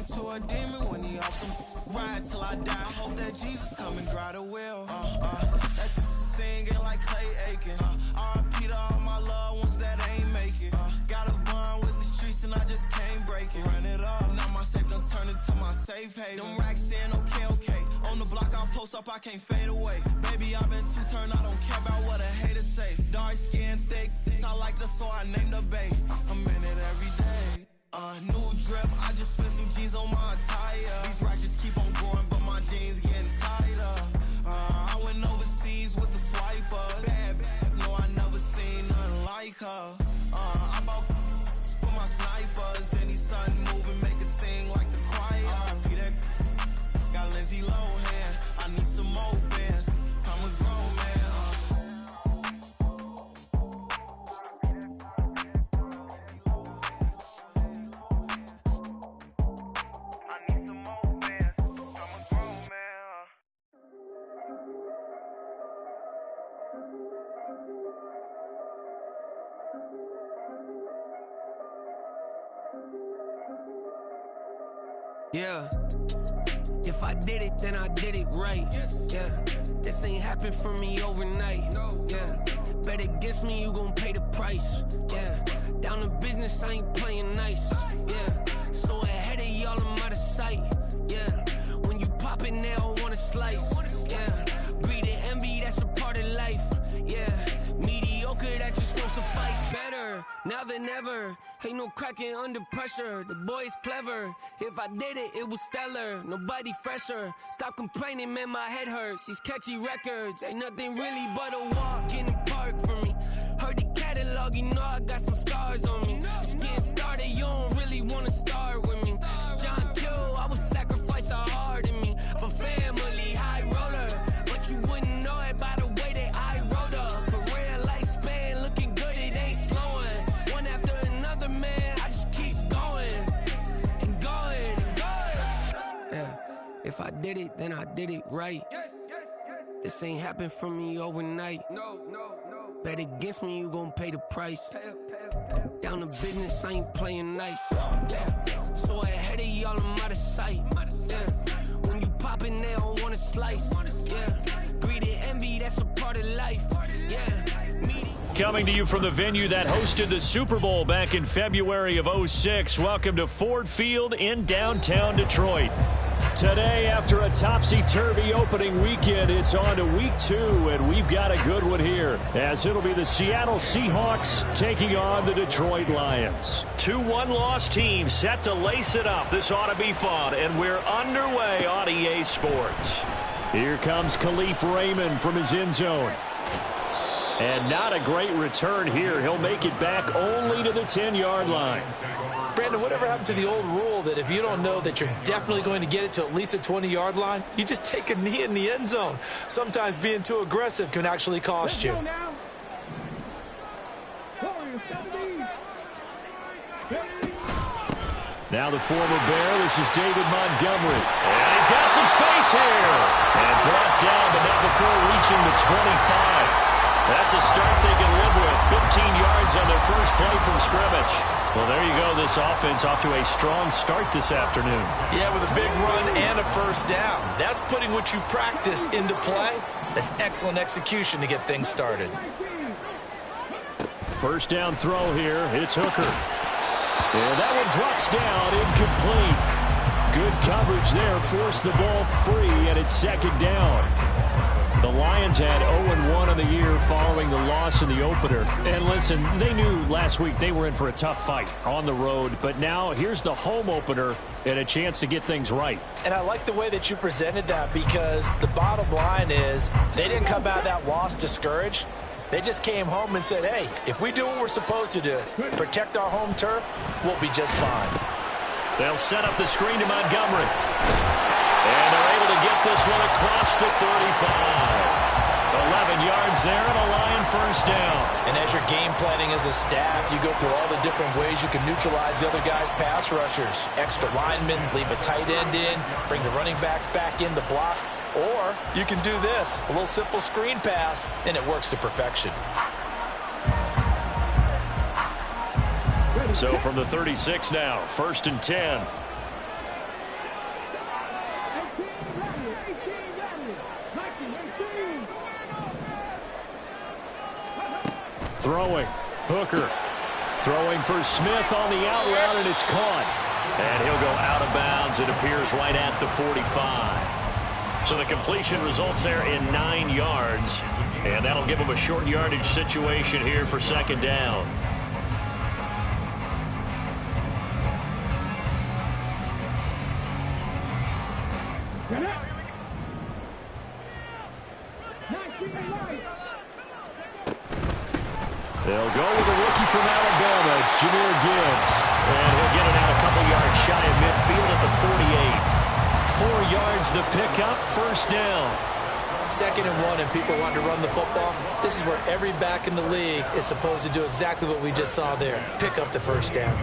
into a demon when he off them. Ride till I die. Hope that Jesus come and dry the wheel. That singing like Clay Aiken. R.I.P. to all my loved ones that ain't make it. Got a bond with the streets and I just can't break it. Run it up. Now my safe done turned into my safe haven. Them racks in, okay. On the block I'll post up, I can't fade away. Baby, I've been too turned, I don't care about what a hater say. Dark skin, thick, I like the so I named the bae. I'm in it every day. New drip, I just spent some G's on my attire. These righteous keep on growing, but my jeans getting tighter. I went overseas with the swiper. Bad, no, I never seen nothing like her. I bought with my snipers. Any sun moving, make it sing like the choir. R.I.P. that got Lindsay Lohan. I need some more bands. I'm a grown man. Yeah, if I did it, then I did it right. Yeah, this ain't happened for me overnight. Yeah, bet against me, you gon' pay the price. Yeah, down to business, I ain't playing nice. Yeah, so ahead of y'all, I'm out of sight. Yeah, when you pop it, they don't wanna slice. Yeah, greed and envy, that's a part of life. Yeah, mediocre, that just won't suffice. Better now than ever. Ain't no cracking under pressure. The boy's clever. If I did it, it was stellar. Nobody fresher. Stop complaining, man, my head hurts. These catchy records ain't nothing really but a walk in the park for me. Heard the catalog, you know I got some scars on me. It's getting started, you don't really wanna start with me. It's John Q, I would sacrifice a heart in me for family, high roller. But you wouldn't know it by the way that I wrote up. Career lifespan looking good, it ain't slowing. One after another, man, I just keep going and going and going. Yeah, if I did it, then I did it right. This ain't happened for me overnight. No. Bet against me, you gon' pay the price. Down to business, I ain't playing nice. Yeah, so ahead of y'all, I'm out of sight. Yeah, when you poppin', they don't wanna slice. Yeah, greed and envy, that's a part of life. Yeah, coming to you from the venue that hosted the Super Bowl back in February of '06. Welcome to Ford Field in downtown Detroit. Today, after a topsy-turvy opening weekend, it's on to week 2, and we've got a good one here, as it'll be the Seattle Seahawks taking on the Detroit Lions. 2 one-loss teams set to lace it up. This ought to be fun, and we're underway on EA Sports. Here comes Khalif Raymond from his end zone. And not a great return here. He'll make it back only to the 10-yard line. Brandon, whatever happened to the old rule that if you don't know that you're definitely going to get it to at least a 20-yard line, you just take a knee in the end zone. Sometimes being too aggressive can actually cost you. Now the former Bear, this is David Montgomery. And he's got some space here. And brought down, but not before reaching the 25. That's a start they can live with. 15 yards on their first play from scrimmage. Well, there you go. This offense off to a strong start this afternoon. Yeah, with a big run and a first down. That's putting what you practice into play. That's excellent execution to get things started. First down throw here. It's Hooker. And that one drops down, incomplete. Good coverage there. Forced the ball free, and it's second down. The Lions had 0-1 on the year following the loss in the opener. And listen, they knew last week they were in for a tough fight on the road. But now here's the home opener and a chance to get things right. And I like the way that you presented that, because the bottom line is they didn't come out of that loss discouraged. They just came home and said, hey, if we do what we're supposed to do, protect our home turf, we'll be just fine. They'll set up the screen to Montgomery. And they're able to get this one across the 35. 11 yards there and a Lion first down. And as you're game planning as a staff, you go through all the different ways you can neutralize the other guy's pass rushers. Extra linemen, leave a tight end in, bring the running backs back in to block. Or you can do this, a little simple screen pass, and it works to perfection. So from the 36 now, 1st and 10. Throwing. Hooker. Throwing for Smith on the out route, and it's caught. And he'll go out of bounds. It appears right at the 45. So the completion results there in 9 yards. And that'll give him a short yardage situation here for second down. They'll go with a rookie from Alabama. It's Jahmyr Gibbs. And he'll get it out a couple yards shy of midfield at the 48. 4 yards the pickup, first down. 2nd and 1, and people want to run the football. This is where every back in the league is supposed to do exactly what we just saw there. Pick up the first down.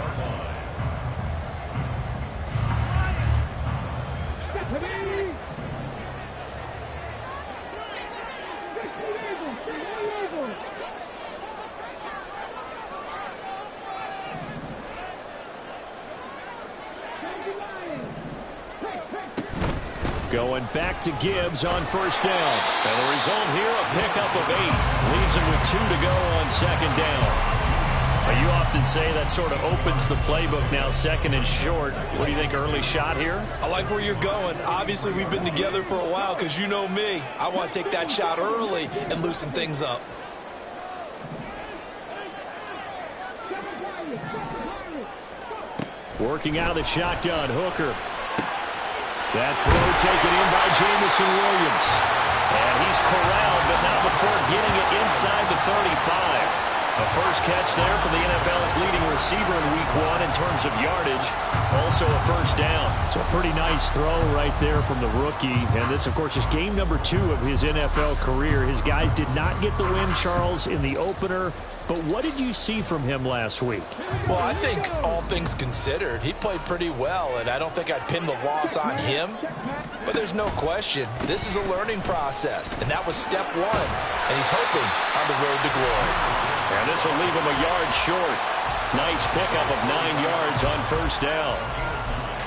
Going back to Gibbs on first down. And the result here, a pickup of 8. Leaves him with 2 to go on second down. Now, you often say that sort of opens the playbook now, 2nd and short. What do you think, early shot here? I like where you're going. Obviously, we've been together for a while because you know me. I want to take that shot early and loosen things up. Working out of the shotgun, Hooker. That throw taken in by Jamison Williams. And he's corralled, but not before getting it inside the 35. A first catch there for the NFL's leading receiver in Week 1 in terms of yardage. Also a first down. So a pretty nice throw right there from the rookie. And this, of course, is game number 2 of his NFL career. His guys did not get the win, Charles, in the opener. But what did you see from him last week? Well, I think all things considered, he played pretty well, and I don't think I'd pin the loss on him. But there's no question, this is a learning process, and that was step 1. And he's hoping on the road to glory. And this will leave him a yard short. Nice pickup of 9 yards on first down.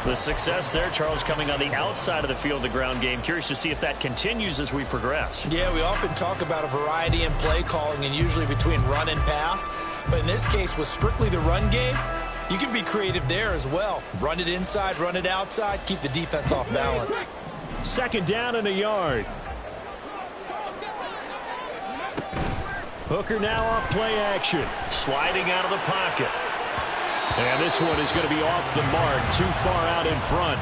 The success there, Charles, coming on the outside of the field, the ground game. Curious to see if that continues as we progress. Yeah, we often talk about a variety in play calling and usually between run and pass. But in this case, with strictly the run game, you can be creative there as well. Run it inside, run it outside, keep the defense off balance. 2nd down and a yard. Hooker now off play action. Sliding out of the pocket. And this one is going to be off the mark, too far out in front.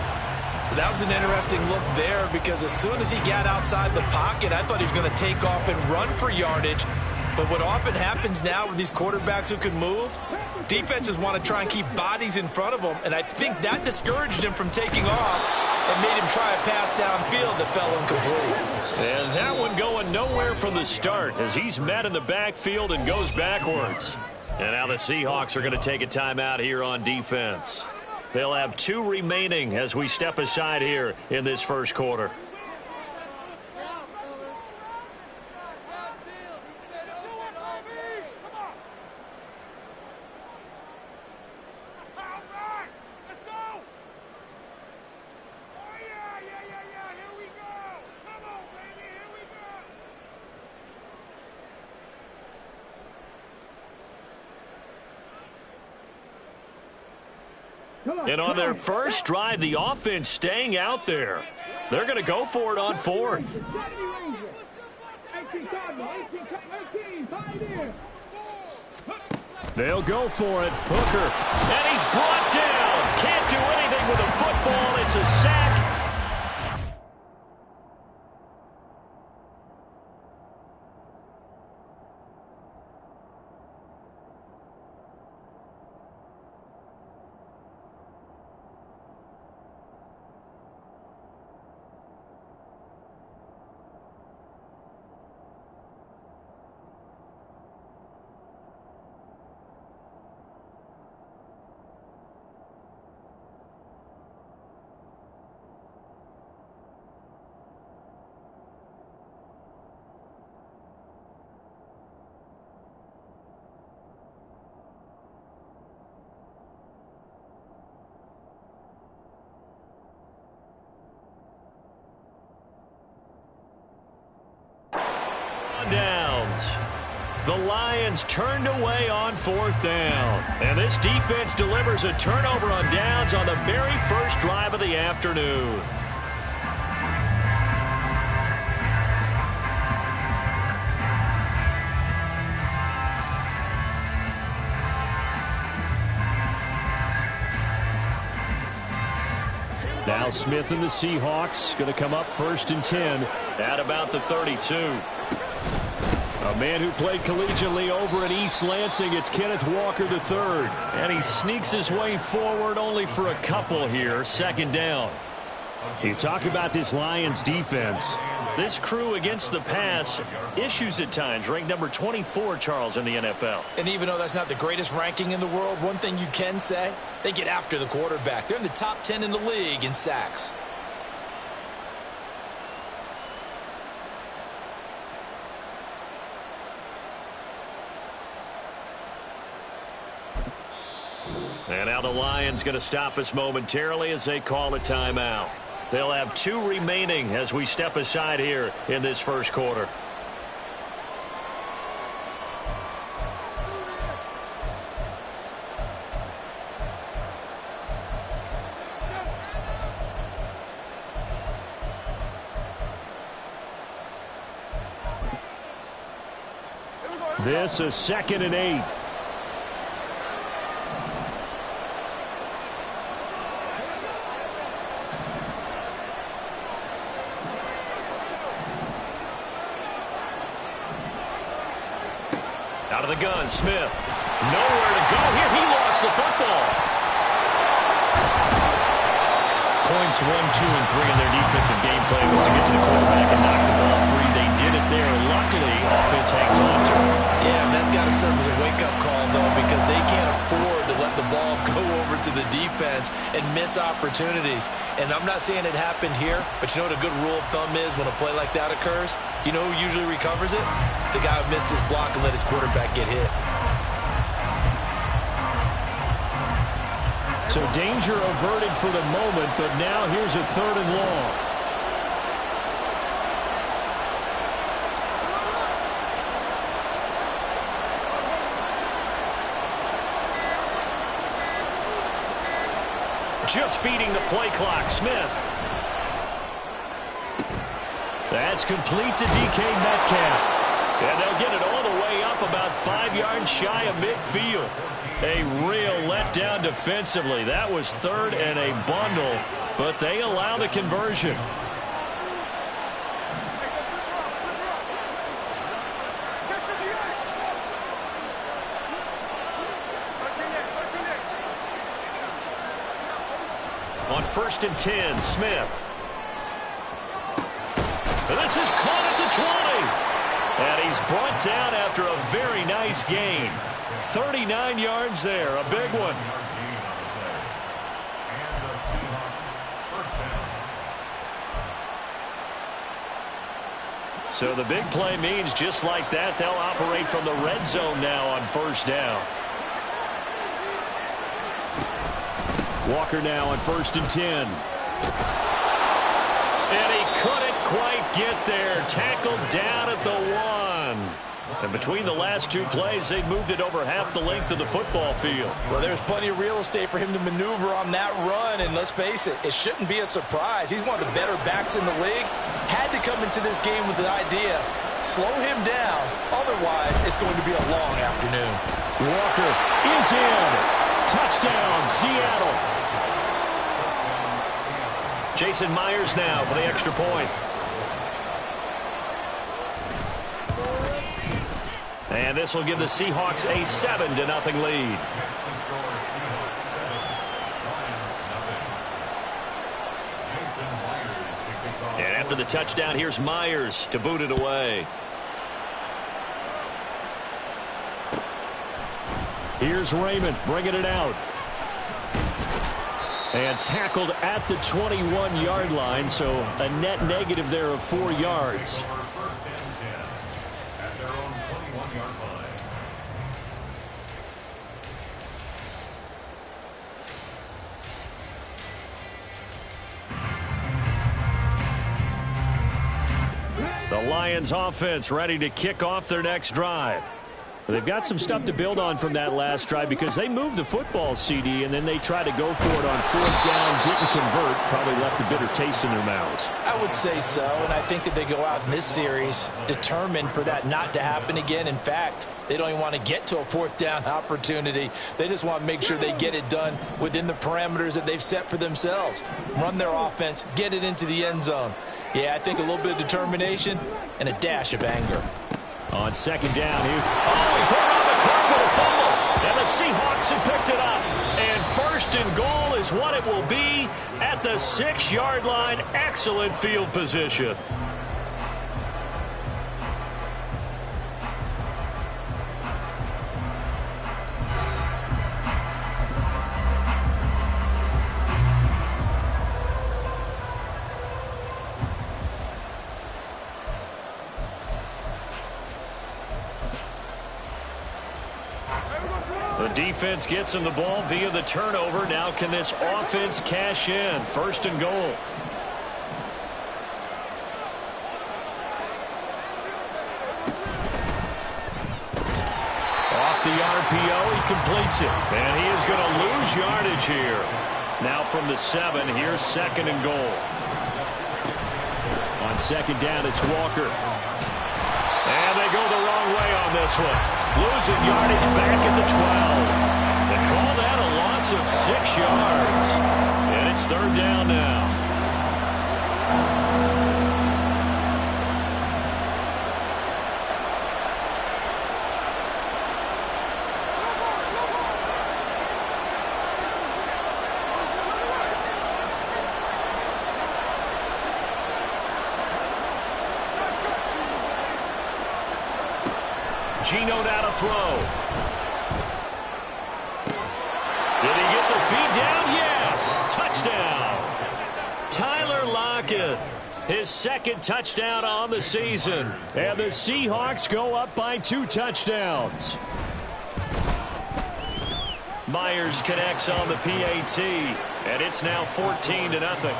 That was an interesting look there because as soon as he got outside the pocket, I thought he was going to take off and run for yardage. But what often happens now with these quarterbacks who can move, defenses want to try and keep bodies in front of them, and I think that discouraged him from taking off and made him try a pass downfield that fell incomplete. And that one going nowhere from the start as he's met in the backfield and goes backwards. And now the Seahawks are going to take a timeout here on defense. They'll have 2 remaining as we step aside here in this first quarter. And on their first drive, the offense staying out there. They're going to go for it on 4th. They'll go for it. Hooker. And he's brought down. Can't do anything with the football. It's a sack. The Lions turned away on 4th down. And this defense delivers a turnover on downs on the very first drive of the afternoon. Now Smith and the Seahawks going to come up 1st and 10 at about the 32. A man who played collegiately over at East Lansing, it's Kenneth Walker III. And he sneaks his way forward only for a couple here. 2nd down. You talk about this Lions defense. This crew against the pass, issues at times, ranked number 24, Charles, in the NFL. And even though that's not the greatest ranking in the world, one thing you can say, they get after the quarterback. They're in the top 10 in the league in sacks. And now the Lions going to stop us momentarily as they call a timeout. They'll have 2 remaining as we step aside here in this first quarter. This is 2nd and 8. Out of the gun, Smith. Nowhere to go here. He lost the football. Points 1, 2, and 3 in their defensive game plan was to get to the quarterback and knock the ball free. They did it there. Luckily, offense hangs on to it. Yeah, that's got to serve as a wake-up call, though, because they can't afford to let the ball go over to the defense and miss opportunities. And I'm not saying it happened here, but you know what a good rule of thumb is when a play like that occurs? You know who usually recovers it? The guy who missed his block and let his quarterback get hit. So danger averted for the moment, but now here's a 3rd and long. Just beating the play clock, Smith. That's complete to DK Metcalf. And they'll get it all the way up about 5 yards shy of midfield. A real letdown defensively. That was 3rd and a bundle, but they allow the conversion. On 1st and 10, Smith. And this is caught at the 20. And he's brought down after a very nice gain. 39 yards there, a big one. So the big play means just like that, they'll operate from the red zone now on 1st down. Walker now on 1st and 10. And he couldn't quite get there. Tackled down at the 1. And between the last 2 plays, they moved it over half the length of the football field. Well, there's plenty of real estate for him to maneuver on that run, and let's face it, it shouldn't be a surprise. He's one of the better backs in the league. Had to come into this game with the idea, slow him down, otherwise it's going to be a long afternoon. Walker is in. Touchdown, Seattle. Jason Myers now for the extra point. And this will give the Seahawks a 7-0 lead. And after the touchdown, here's Myers to boot it away. Here's Raymond bringing it out. And tackled at the 21-yard line, so a net negative there of 4 yards. The Lions offense ready to kick off their next drive. They've got some stuff to build on from that last drive because they moved the football, CD, and then they tried to go for it on 4th down, didn't convert, probably left a bitter taste in their mouths. I would say so, and I think that they go out in this series determined for that not to happen again. In fact, they don't even want to get to a 4th down opportunity. They just want to make sure they get it done within the parameters that they've set for themselves. Run their offense, get it into the end zone. Yeah, I think a little bit of determination and a dash of anger. On 2nd down, he put it on the clock with a fumble, and the Seahawks have picked it up. And 1st and goal is what it will be at the 6-yard line. Excellent field position. The defense gets him the ball via the turnover. Now can this offense cash in? 1st and goal. Off the RPO, he completes it. And he is going to lose yardage here. Now from the 7, here's 2nd and goal. On 2nd down, it's Walker. And they go the wrong way on this one. Losing yardage back at the 12. They call that a loss of 6 yards. And it's 3rd down now. Geno now to throw. Did he get the feed down? Yes. Touchdown. Tyler Lockett. His 2nd touchdown on the season. And the Seahawks go up by 2 touchdowns. Myers connects on the PAT. And it's now 14-0.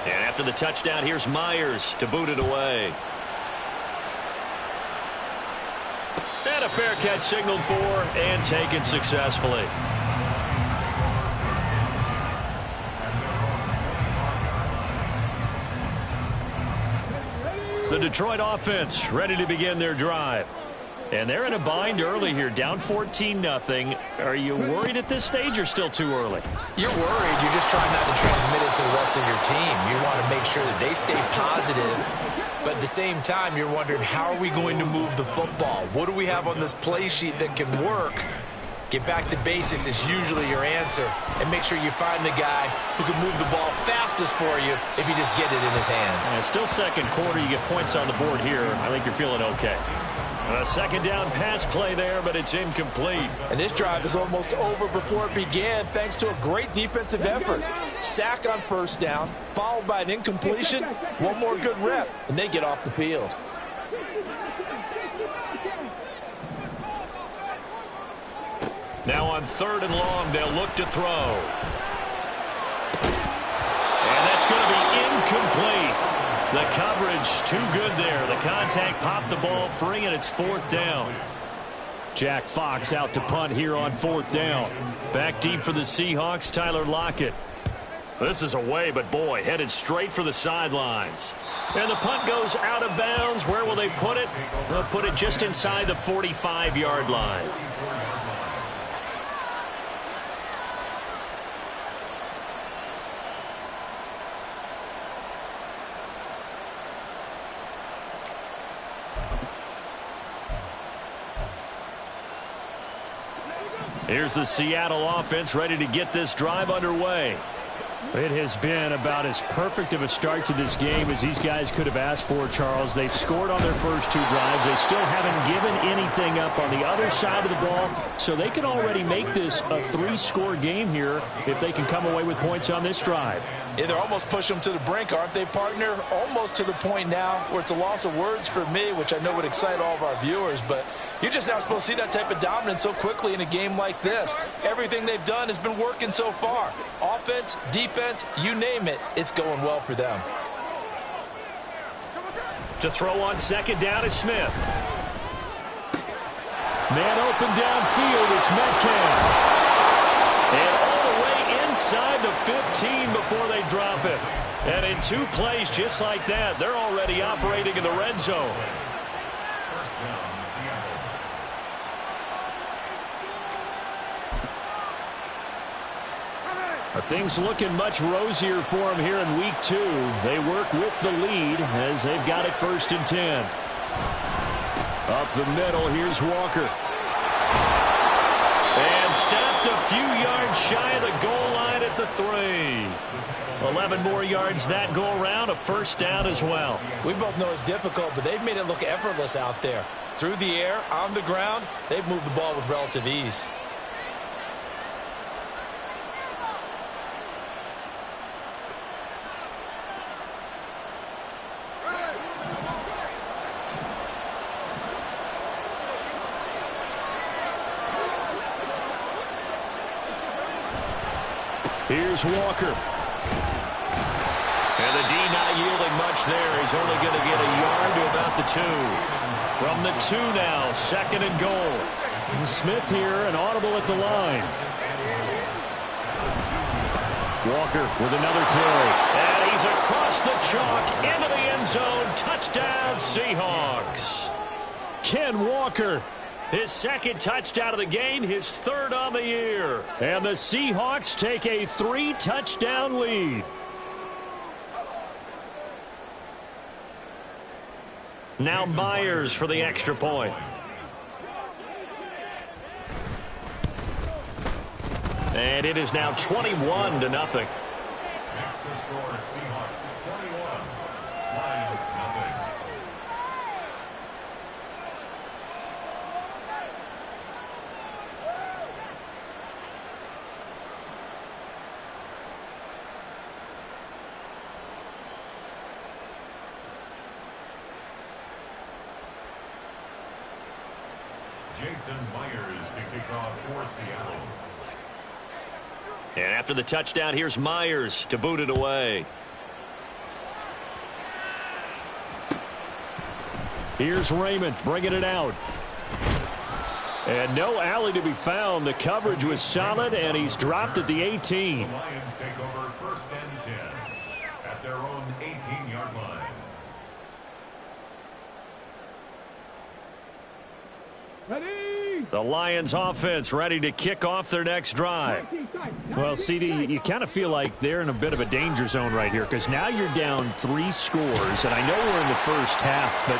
After the touchdown, here's Myers to boot it away. And a fair catch signaled for and taken successfully. The Detroit offense ready to begin their drive. And they're in a bind early here, down 14-0. Are you worried at this stage or still too early? You're worried. You're just trying not to transmit it to the rest of your team. You want to make sure that they stay positive. But at the same time, you're wondering, how are we going to move the football? What do we have on this play sheet that can work? Get back to basics is usually your answer. And make sure you find the guy who can move the ball fastest for you if you just get it in his hands. And still 2nd quarter. You get points on the board here. I think you're feeling okay. A 2nd down pass play there, but it's incomplete. And this drive is almost over before it began, thanks to a great defensive effort. Sack on 1st down, followed by an incompletion. One more good rep, and they get off the field. Now on 3rd and long, they'll look to throw. And that's going to be incomplete. The coverage too good there. The contact popped the ball free, and it's 4th down. Jack Fox out to punt here on 4th down. Back deep for the Seahawks, Tyler Lockett. This is away, but boy, headed straight for the sidelines. And the punt goes out of bounds. Where will they put it? They'll put it just inside the 45-yard line. Here's the Seattle offense ready to get this drive underway. It has been about as perfect of a start to this game as these guys could have asked for, Charles. They've scored on their first 2 drives. They still haven't given anything up on the other side of the ball, so they can already make this a 3-score game here if they can come away with points on this drive. Yeah, they're almost pushing them to the brink, aren't they, partner? Almost to the point now where it's a loss of words for me, which I know would excite all of our viewers, but you're just not supposed to see that type of dominance so quickly in a game like this. Everything they've done has been working so far. Offense, defense, defense, you name it, it's going well for them. To throw on second down is Smith. Man open downfield, it's Metcalf. And all the way inside the 15 before they drop it. And in 2 plays just like that, they're already operating in the red zone. Things looking much rosier for him here in week 2. They work with the lead as they've got it 1st and 10. Up the middle, here's Walker. And stopped a few yards shy of the goal line at the 3. 11 more yards that go around, a 1st down as well. We both know it's difficult, but they've made it look effortless out there. Through the air, on the ground, they've moved the ball with relative ease. Here's Walker. And the D not yielding much there. He's only going to get a yard to about the 2. From the 2 now, 2nd and goal. And Smith here, an audible at the line. Walker with another carry. And he's across the chalk, into the end zone. Touchdown, Seahawks. Ken Walker. His 2nd touchdown of the game, his 3rd on the year. And the Seahawks take a 3-touchdown lead. Now Myers for the extra point. And it is now 21-0. Next the score, Seahawks 21, Lions nothing. Jason Myers to kick off for Seattle. And after the touchdown, here's Myers to boot it away. Here's Raymond bringing it out. And no alley to be found. The coverage was solid, and he's dropped at the 18. The Lions take over 1st and 10 at their own 18-yard line. The Lions offense ready to kick off their next drive. Well, CD, you kind of feel like they're in a bit of a danger zone right here because now you're down 3 scores, and I know we're in the first half, but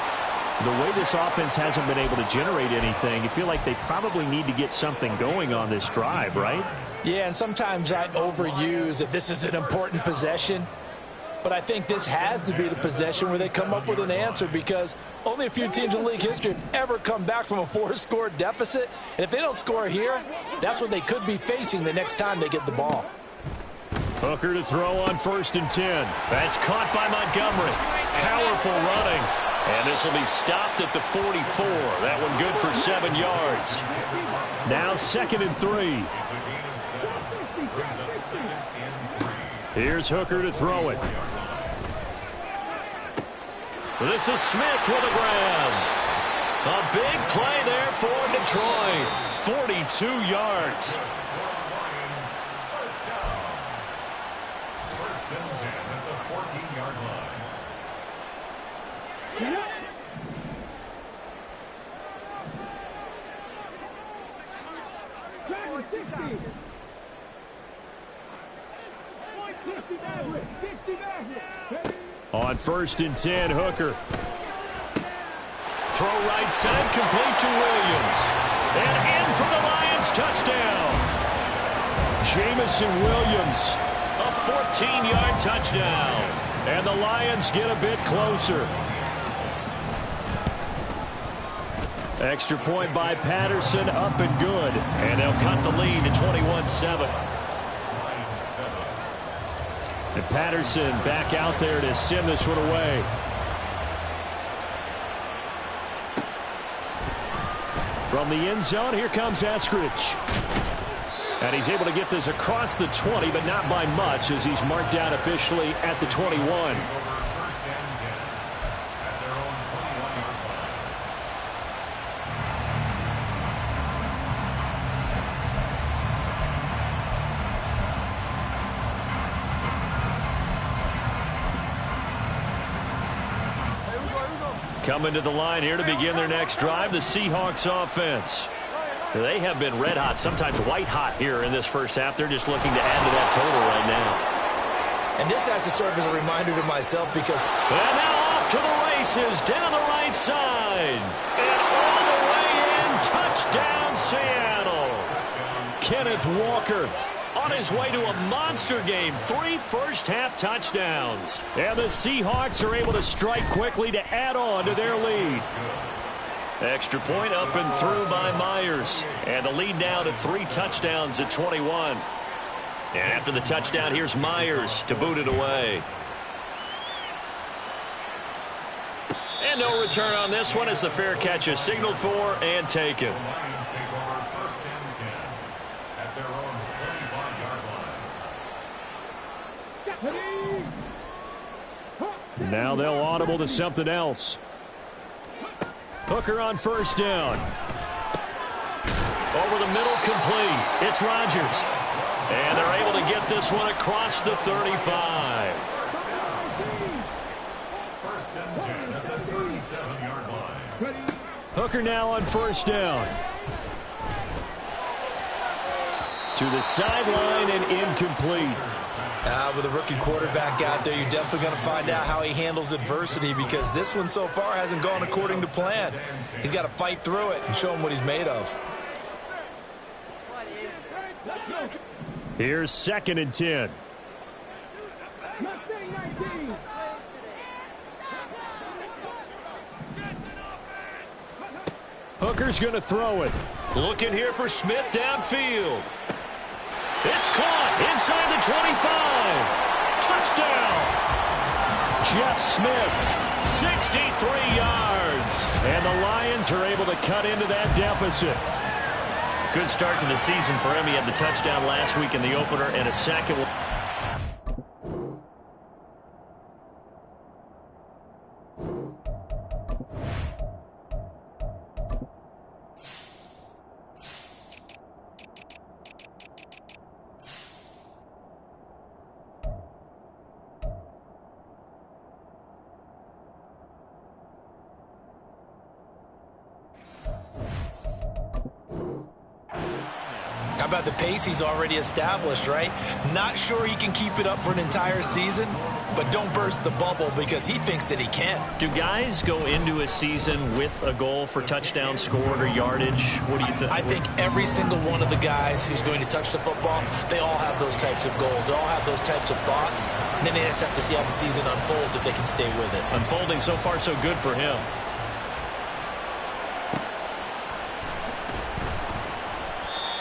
the way this offense hasn't been able to generate anything, you feel like they probably need to get something going on this drive, right? Yeah, and sometimes I overuse if this is an important possession. But I think this has to be the possession where they come up with an answer because only a few teams in league history have ever come back from a 4-score deficit. And if they don't score here, that's what they could be facing the next time they get the ball. Hooker to throw on 1st and 10. That's caught by Montgomery. Powerful running. And this will be stopped at the 44. That one good for 7 yards. Now 2nd and 3. Here's Hooker to throw it. This is Smith with a grab. A big play there for Detroit. 42 yards. First and 10 at the 14-yard line. On 1st and 10, Hooker. Throw right side, complete to Williams. And in for the Lions, touchdown. Jamison Williams, a 14-yard touchdown. And the Lions get a bit closer. Extra point by Patterson, up and good. And they'll cut the lead to 21-7. And Patterson back out there to send this one away. From the end zone, here comes Eskridge. And he's able to get this across the 20, but not by much, as he's marked down officially at the 21. Coming to the line here to begin their next drive, the Seahawks offense. They have been red hot, sometimes white hot here in this first half. They're just looking to add to that total right now. And this has to serve as a reminder to myself because... And now off to the races, down the right side. And all the way in, touchdown Seattle. Kenneth Walker on his way to a monster game. 3 first-half touchdowns. And the Seahawks are able to strike quickly to add on to their lead. Extra point up and through by Myers. And the lead now to 3 touchdowns at 21. And after the touchdown, here's Myers to boot it away. And no return on this one as the fair catch is signaled for and taken. Now they'll audible to something else. Hooker on first down. Over the middle, complete. It's Rodgers. And they're able to get this one across the 35. First and 10 at the 37-yard line. Hooker now on first down. To the sideline and incomplete. With a rookie quarterback out there, you're definitely going to find out how he handles adversity because this one so far hasn't gone according to plan. He's got to fight through it and show him what he's made of. Here's 2nd and 10. Hooker's going to throw it. Looking here for Smith downfield. It's caught inside the 25. Touchdown. Jeff Smith. 63 yards. And the Lions are able to cut into that deficit. Good start to the season for him. He had the touchdown last week in the opener and a second. How about the pace he's already established, right? Not sure he can keep it up for an entire season, but don't burst the bubble because he thinks that he can. Do guys go into a season with a goal for touchdown scored or yardage? What do you think? I think every single one of the guys who's going to touch the football, they all have those types of goals. They all have those types of thoughts. And then they just have to see how the season unfolds if they can stay with it. Unfolding so far so good for him.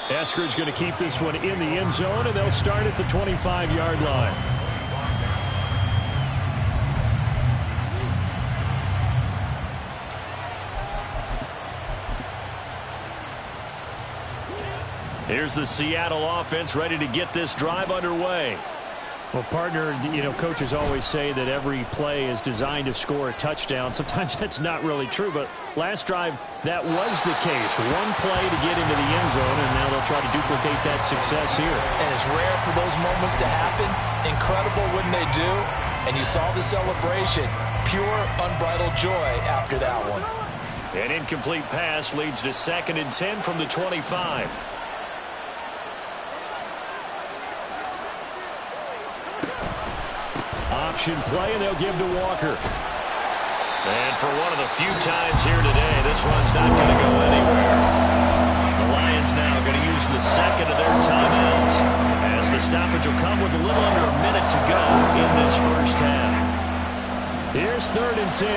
Eskridge going to keep this one in the end zone, and they'll start at the 25-yard line. Here's the Seattle offense ready to get this drive underway. Well, partner, coaches always say that every play is designed to score a touchdown. Sometimes that's not really true, but last drive, that was the case. One play to get into the end zone, and now they'll try to duplicate that success here. And it's rare for those moments to happen. Incredible when they do. And you saw the celebration. Pure, unbridled joy after that one. An incomplete pass leads to 2nd and 10 from the 25. Option play, and they'll give to Walker. And for one of the few times here today, this one's not going to go anywhere. The Lions now going to use the second of their timeouts as the stoppage will come with a little under a minute to go in this first half. Here's 3rd and 10.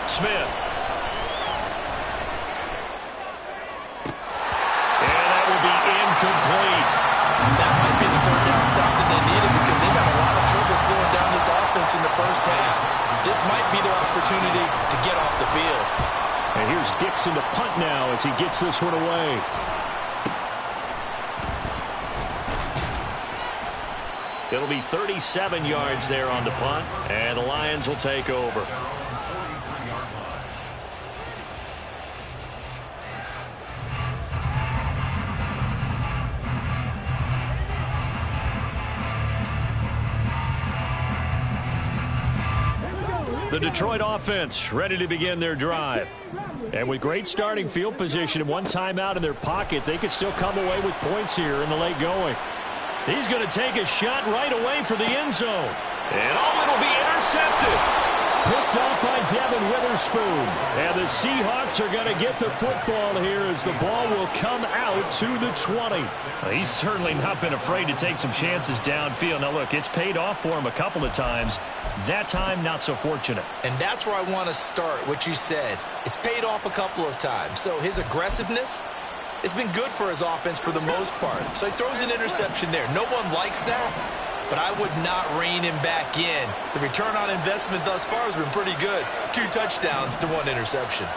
Smith. And that will be incomplete. That might be the 3rd down stop that they needed because they got a lot of trouble slowing down this offense in the first half. This might be their opportunity to get off the field. And here's Dixon to punt now as he gets this one away. It'll be 37 yards there on the punt, and the Lions will take over. The Detroit offense ready to begin their drive. And with great starting field position and one timeout in their pocket, they could still come away with points here in the late going. He's going to take a shot right away for the end zone. And it'll be intercepted. Picked off by Devin Witherspoon. And the Seahawks are going to get the football here as the ball will come out to the 20. Well, he's certainly not been afraid to take some chances downfield. Now, look, it's paid off for him a couple of times. That time, not so fortunate. And that's where I want to start, what you said. It's paid off a couple of times. So his aggressiveness has been good for his offense for the most part. So he throws an interception there. No one likes that. But I would not rein him back in. The return on investment thus far has been pretty good. 2 touchdowns to 1 interception.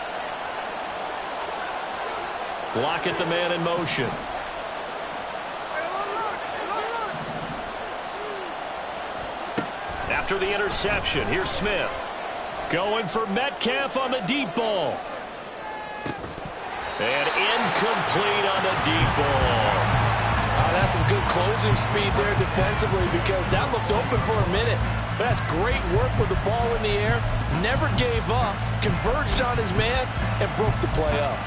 Lockett, the man in motion. After the interception, here's Smith. Going for Metcalf on the deep ball. And incomplete on the deep ball. That's some good closing speed there defensively because that looked open for a minute. But that's great work with the ball in the air. Never gave up, converged on his man, and broke the play up.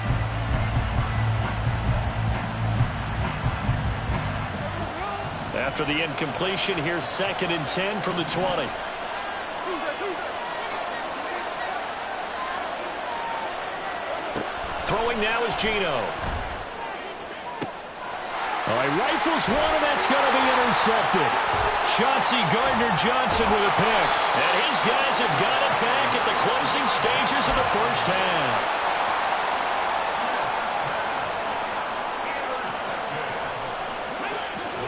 After the incompletion, here's 2nd and 10 from the 20. Throwing now is Geno. All right, rifles one, and that's going to be intercepted. Chauncey Gardner-Johnson with a pick. And his guys have got it back at the closing stages of the first half.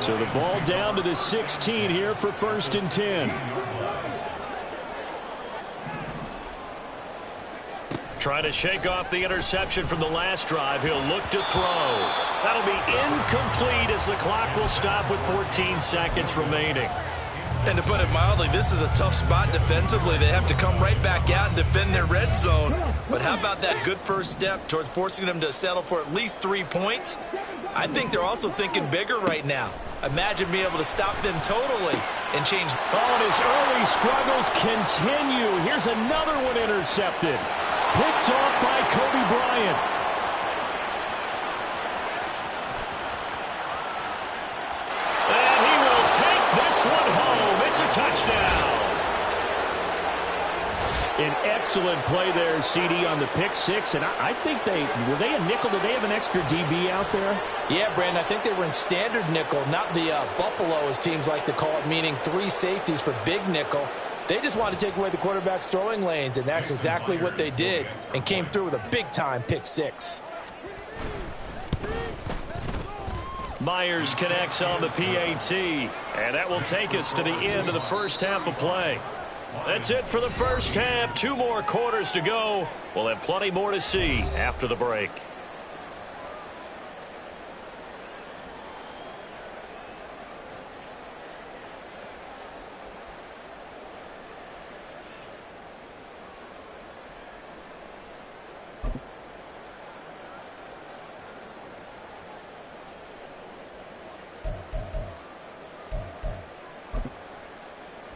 So the ball down to the 16 here for 1st and 10. Trying to shake off the interception from the last drive. He'll look to throw. That'll be incomplete as the clock will stop with 14 seconds remaining. And to put it mildly, this is a tough spot defensively. They have to come right back out and defend their red zone. But how about that good first step towards forcing them to settle for at least 3 points? I think they're also thinking bigger right now. Imagine being able to stop them totally and change. Oh, and his early struggles continue. Here's another one intercepted. Picked off by Kobe Bryant. And he will take this one home. It's a touchdown. An excellent play there, CD, on the pick six. And I think were they a nickel? Did they have an extra DB out there? Yeah, Brandon, I think they were in standard nickel, not the Buffalo, as teams like to call it, meaning 3 safeties for big nickel. They just wanted to take away the quarterback's throwing lanes, and that's exactly what they did and came through with a big-time pick six. Myers connects on the PAT, and that will take us to the end of the first half of play. That's it for the first half. 2 more quarters to go. We'll have plenty more to see after the break.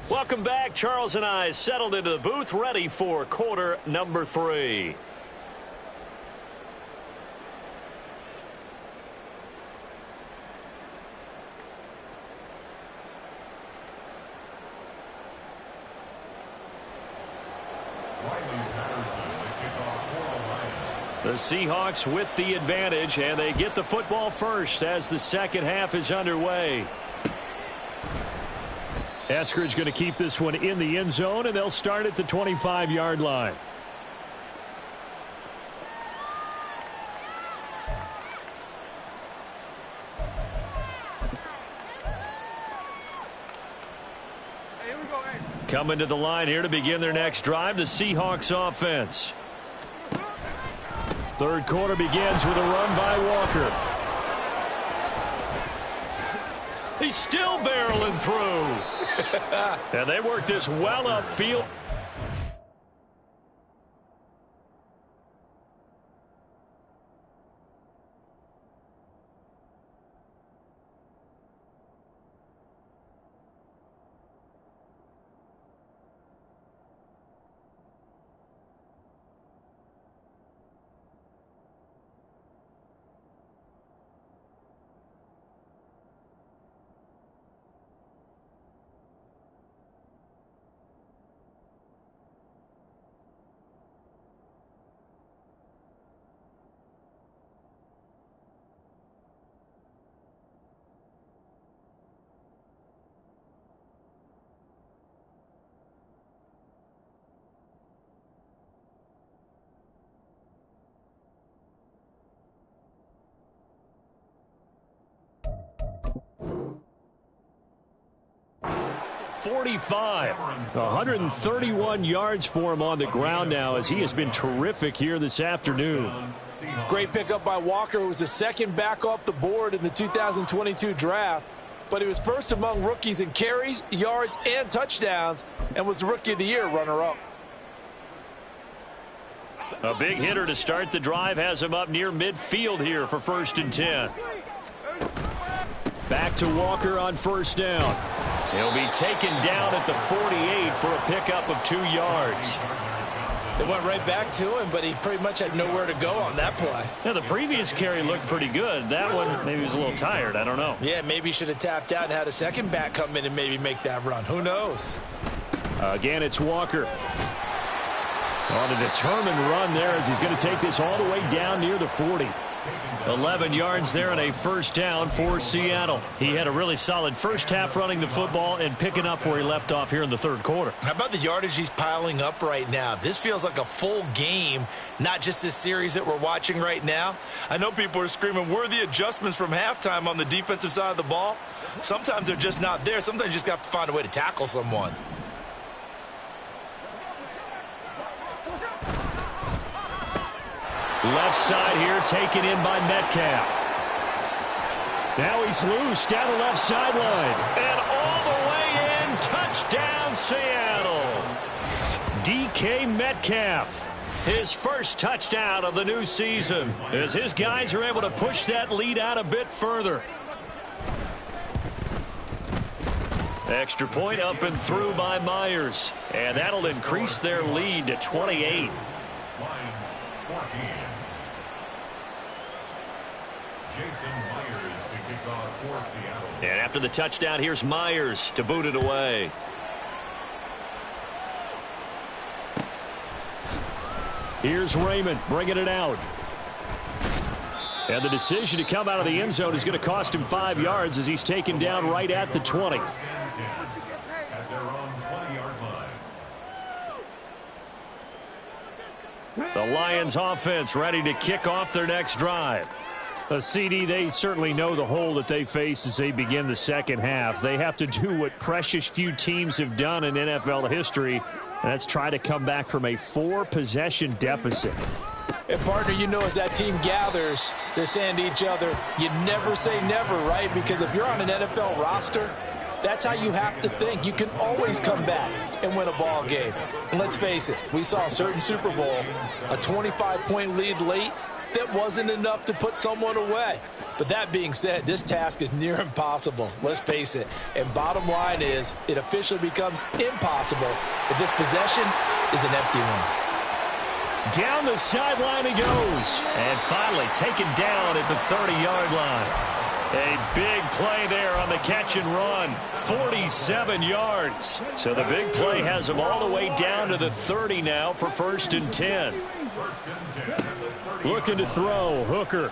Welcome back. Charles and I settled into the booth, ready for quarter number 3. The Seahawks with the advantage, and they get the football first as the second half is underway. Eskridge going to keep this one in the end zone, and they'll start at the 25-yard line. Hey, here we go, hey. Coming to the line here to begin their next drive, the Seahawks offense. Third quarter begins with a run by Walker. He's still barreling through. And they work this well upfield. .45. 131 yards for him on the ground now as he has been terrific here this afternoon. Great pickup by Walker, who was the second back off the board in the 2022 draft. But he was first among rookies in carries, yards, and touchdowns, and was the Rookie of the Year runner-up. A big hitter to start the drive has him up near midfield here for 1st and 10. Back to Walker on first down. He'll be taken down at the 48 for a pickup of 2 yards. They went right back to him, but he pretty much had nowhere to go on that play. Yeah, the previous carry looked pretty good. That one, maybe he was a little tired. I don't know. Yeah, maybe he should have tapped out and had a second back come in and maybe make that run. Who knows? Again, it's Walker. On a determined run there as he's going to take this all the way down near the 40. 11 yards there and a first down for Seattle. He had a really solid first half running the football and picking up where he left off here in the third quarter. How about the yardage he's piling up right now? This feels like a full game, not just this series that we're watching right now. I know people are screaming, where are the adjustments from halftime on the defensive side of the ball? Sometimes they're just not there. Sometimes you just have to find a way to tackle someone. Left side here taken in by Metcalf. Now he's loose down the left sideline. And all the way in, touchdown Seattle. DK Metcalf, his first touchdown of the new season, as his guys are able to push that lead out a bit further. Extra point up and through by Myers. And that'll increase their lead to 28. Lions 14. Jason Myers to kick off for Seattle. And after the touchdown, here's Myers to boot it away. Here's Raymond bringing it out. And the decision to come out of the end zone is going to cost him 5 yards as he's taken down right at the 20. At their own 20-yard line. The Lions offense ready to kick off their next drive. CD, they certainly know the hole that they face as they begin the second half. They have to do what precious few teams have done in NFL history, and that's try to come back from a 4-possession deficit. And, partner, you know as that team gathers, they're saying to each other, you never say never, right? Because if you're on an NFL roster, that's how you have to think. You can always come back and win a ball game. And let's face it, we saw a certain Super Bowl, a 25-point lead late, that wasn't enough to put someone away. But that being said, this task is near impossible. Let's face it. And bottom line is, it officially becomes impossible if this possession is an empty one. Down the sideline he goes. And finally taken down at the 30-yard line. A big play there on the catch and run. 47 yards. So the big play has him all the way down to the 30 now for 1st and 10. Looking to throw. Hooker.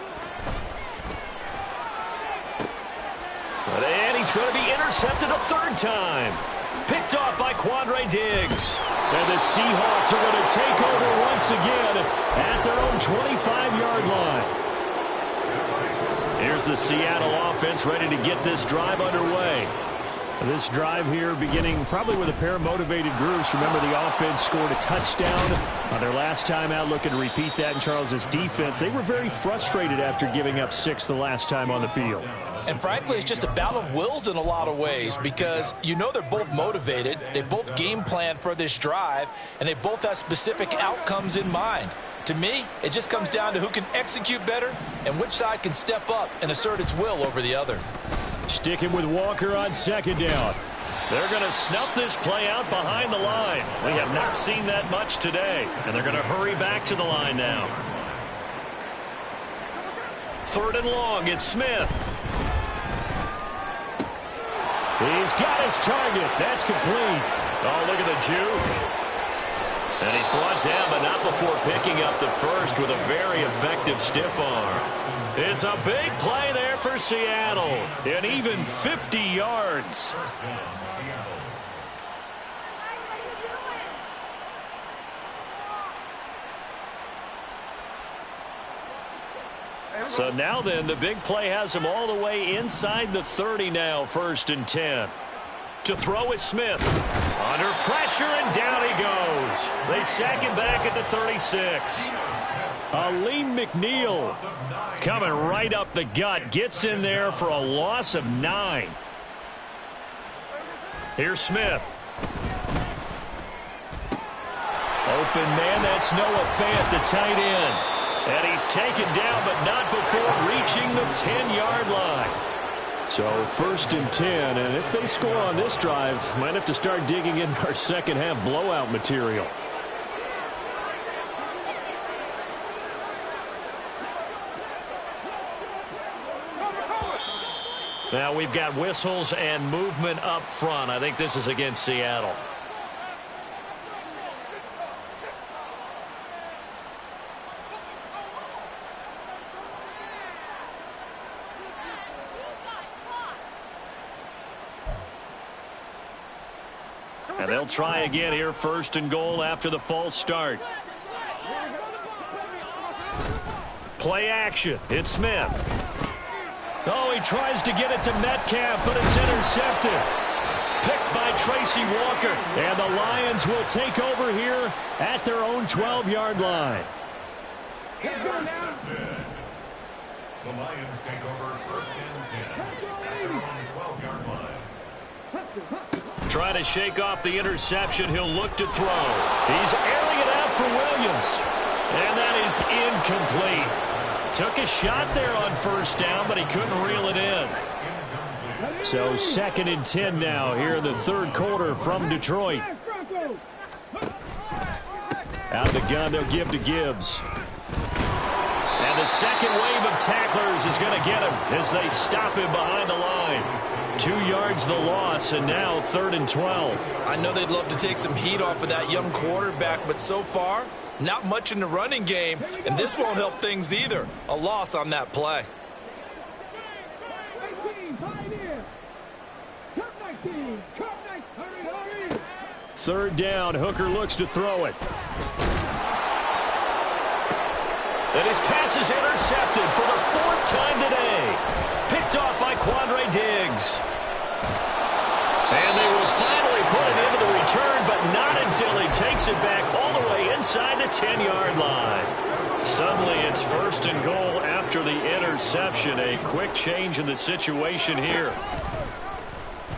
And he's going to be intercepted a third time. Picked off by Quandre Diggs. And the Seahawks are going to take over once again at their own 25-yard line. Here's the Seattle offense ready to get this drive underway. This drive here beginning probably with a pair of motivated groups. Remember, the offense scored a touchdown on their last time out, looking to repeat that in Charles's defense. They were very frustrated after giving up 6 the last time on the field. And frankly, it's just a battle of wills in a lot of ways because you know they're both motivated. They both game plan for this drive, and they both have specific outcomes in mind. To me, it just comes down to who can execute better and which side can step up and assert its will over the other. Sticking with Walker on second down. They're going to snuff this play out behind the line. We have not seen that much today, and they're going to hurry back to the line now. 3rd and long, it's Smith. He's got his target. That's complete. Oh, look at the juke. And he's brought down, but not before picking up the first with a very effective stiff arm. It's a big play there for Seattle. And even 50 yards. So now then, the big play has him all the way inside the 30 now, 1st and 10. To throw is Smith. Under pressure, and down he goes. They sack him back at the 36. Aleem McNeil coming right up the gut. Gets in there for a loss of 9. Here's Smith. Open man, that's Noah Fant, the tight end. And he's taken down, but not before reaching the 10-yard line. So 1st and 10, and if they score on this drive, might have to start digging in our second half blowout material. Now we've got whistles and movement up front. I think this is against Seattle. And they'll try again here, 1st and goal after the false start. Play action. It's Smith. Oh, he tries to get it to Metcalf, but it's intercepted. Picked by Tracy Walker. And the Lions will take over here at their own 12-yard line. Intercepted. The Lions take over 1st and 10 at their own 12-yard line. Trying to shake off the interception. He'll look to throw. He's airing it out for Williams. And that is incomplete. Took a shot there on 1st down, but he couldn't reel it in. So 2nd and 10 now here in the 3rd quarter from Detroit. Out of the gun, they'll give to Gibbs. And the second wave of tacklers is going to get him as they stop him behind the line. 2 yards the loss, and now 3rd and 12. I know they'd love to take some heat off of that young quarterback, but so far, not much in the running game, and this won't help things either. A loss on that play. Third down, Hooker looks to throw it. And his pass is intercepted for the 4th time today. Picked off by Quandre Diggs. And they will finally put it into the return, but not until he takes it back all the way inside the 10-yard line. Suddenly it's 1st and goal after the interception. A quick change in the situation here.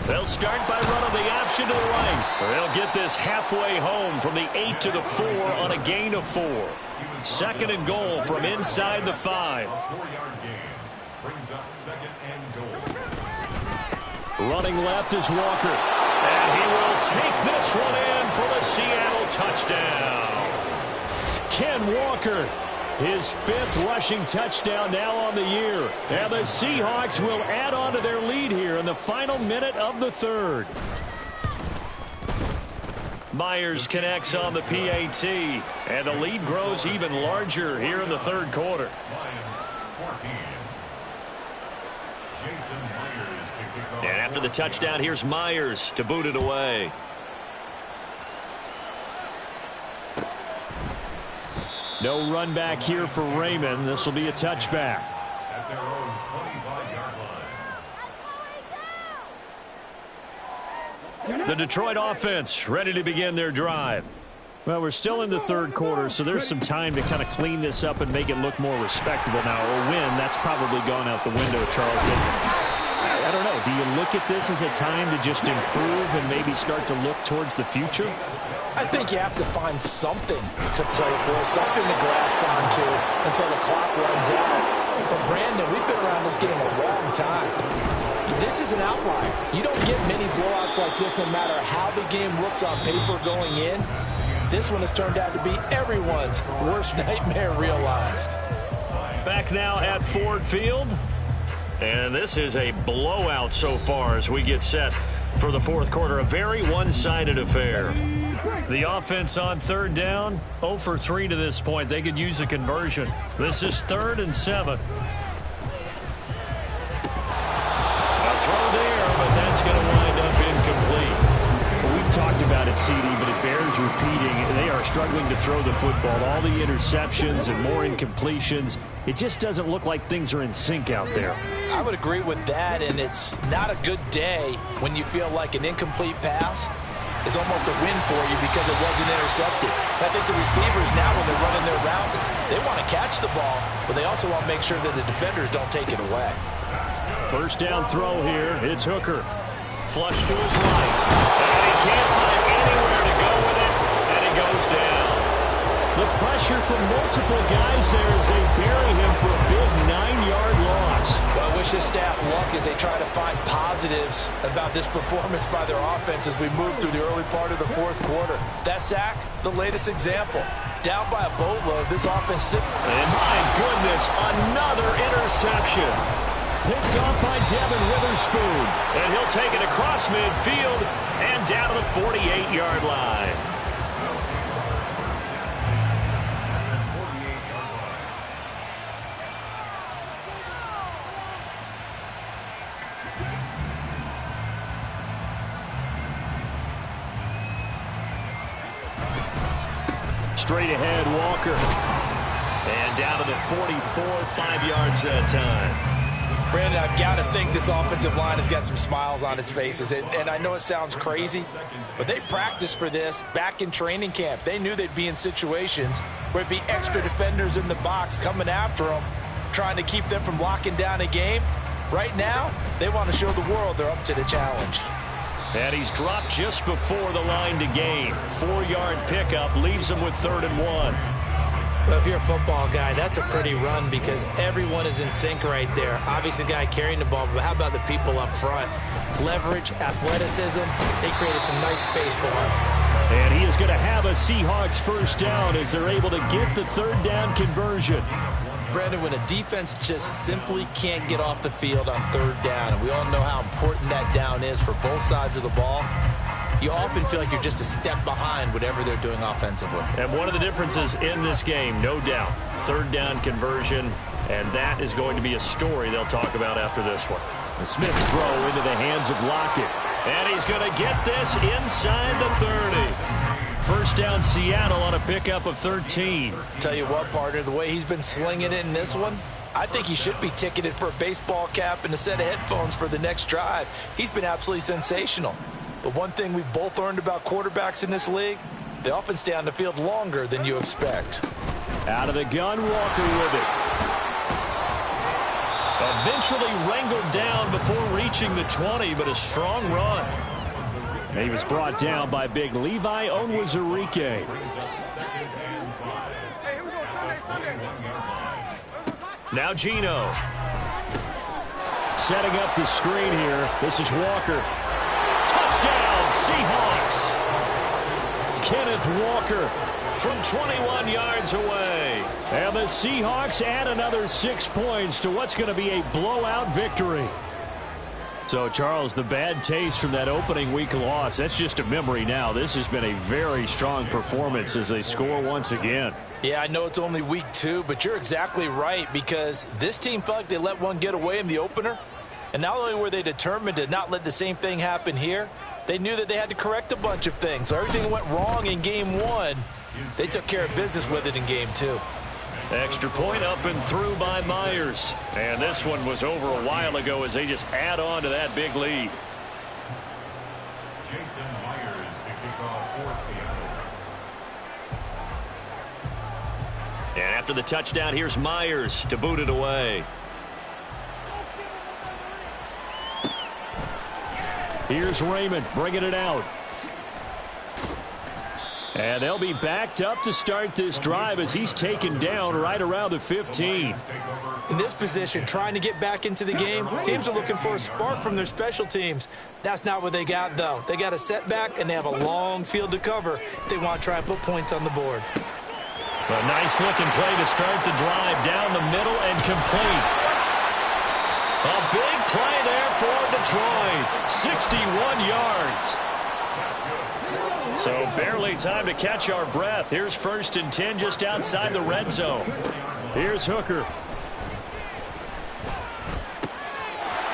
They'll start by running the option to the right. They'll get this halfway home from the 8 to the 4 on a gain of 4. 2nd and goal from inside the 5. 4-yard gain brings up 2nd and goal. Running left is Walker. And he will take this one in for the Seattle touchdown. Ken Walker, his 5th rushing touchdown now on the year. And the Seahawks will add on to their lead here in the final minute of the 3rd. Myers connects on the PAT, and the lead grows even larger here in the 3rd quarter. Lions 14. Jason Myers to kick off. And after the touchdown, here's Myers to boot it away. No run back here for Raymond. This will be a touchback. At their own 25-yard line. The Detroit offense ready to begin their drive. Well, we're still in the third quarter, so there's some time to kind of clean this up and make it look more respectable now. A win, that's probably gone out the window, Charles. But I don't know. Do you look at this as a time to just improve and maybe start to look towards the future? I think you have to find something to play for, something to grasp onto until the clock runs out. But, Brandon, we've been around this game a long time. This is an outlier. You don't get many blowouts like this no matter how the game looks on paper going in. This one has turned out to be everyone's worst nightmare realized. Back now at Ford Field. And this is a blowout so far as we get set for the fourth quarter. A very one-sided affair. The offense on third down, 0 for 3 to this point. They could use a conversion. This is 3rd and 7. A throw there, but that's going to wind up incomplete. We've talked about it, CD, but it bears repeating. They are struggling to throw the football. All the interceptions and more incompletions. It just doesn't look like things are in sync out there. I would agree with that, and it's not a good day when you feel like an incomplete pass is almost a win for you because it wasn't intercepted. I think the receivers now, when they're running their routes, they want to catch the ball, but they also want to make sure that the defenders don't take it away. First down throw here. It's Hooker. Flush to his right. And he can't find anywhere to go with it, and he goes down. The pressure from multiple guys there as they bury him for a big 9-yard loss. Well, I wish his staff luck as they try to find positives about this performance by their offense as we move through the early part of the fourth quarter. That sack, the latest example. Down by a boatload, this offense... And my goodness, another interception. Picked off by Devin Witherspoon. And he'll take it across midfield and down to the 48-yard line. Straight ahead, Walker. And down to the 44, 5 yards that time. Brandon, I've got to think this offensive line has got some smiles on its faces. And I know it sounds crazy, but they practiced for this back in training camp. They knew they'd be in situations where it'd be extra defenders in the box coming after them, trying to keep them from locking down a game. Right now, they want to show the world they're up to the challenge. And he's dropped just before the line to gain. 4-yard pickup leaves him with 3rd and 1. Well, if you're a football guy, that's a pretty run because everyone is in sync right there. Obviously, the guy carrying the ball, but how about the people up front? Leverage, athleticism, they created some nice space for him. And he is going to have a Seahawks first down as they're able to get the 3rd down conversion. Brandon, when a defense just simply can't get off the field on 3rd down, and we all know how important that down is for both sides of the ball, you often feel like you're just a step behind whatever they're doing offensively. And one of the differences in this game, no doubt, 3rd down conversion, and that is going to be a story they'll talk about after this one. The Smith's throw into the hands of Lockett. And he's going to get this inside the 30. First down, Seattle on a pickup of 13. Tell you what, partner, the way he's been slinging it in this one, I think he should be ticketed for a baseball cap and a set of headphones for the next drive. He's been absolutely sensational. But one thing we've both learned about quarterbacks in this league, they often stay on the field longer than you expect. Out of the gun, Walker with it. Eventually wrangled down before reaching the 20, but a strong run. He was brought down by big Levi Onwuzurike. Now Geno. Setting up the screen here. This is Walker. Touchdown, Seahawks. Kenneth Walker from 21 yards away. And the Seahawks add another 6 points to what's going to be a blowout victory. So, Charles, the bad taste from that opening week loss, that's just a memory now. This has been a very strong performance as they score once again. Yeah, I know it's only week 2, but you're exactly right because this team felt like they let one get away in the opener. And not only were they determined to not let the same thing happen here, they knew that they had to correct a bunch of things. So everything that went wrong in game 1, they took care of business with it in game 2. Extra point up and through by Myers. And this one was over a while ago as they just add on to that big lead. Jason Myers to kick off for Seattle. And after the touchdown, here's Myers to boot it away. Here's Raymond bringing it out. And they'll be backed up to start this drive as he's taken down right around the 15. In this position, trying to get back into the game, teams are looking for a spark from their special teams. That's not what they got, though. They got a setback, and they have a long field to cover if they want to try and put points on the board. A nice-looking play to start the drive down the middle and complete. A big play there for Detroit. 61 yards. So barely time to catch our breath. Here's 1st and 10 just outside the red zone. Here's Hooker.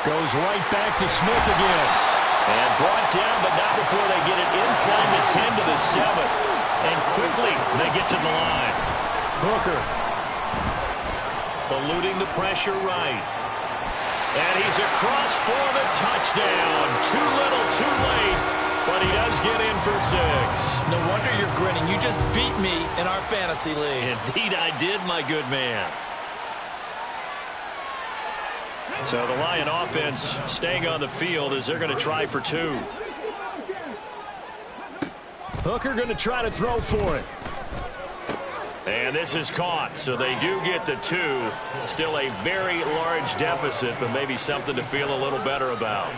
Goes right back to Smith again. And brought down, but not before they get it inside the 10 to the 7. And quickly they get to the line. Hooker. Eluding the pressure right. And he's across for the touchdown. Too little, too late. But he does get in for 6. No wonder you're grinning. You just beat me in our fantasy league. Indeed I did, my good man. So the Lion offense staying on the field as they're going to try for 2. Hooker going to try to throw for it. And this is caught, so they do get the 2. Still a very large deficit, but maybe something to feel a little better about.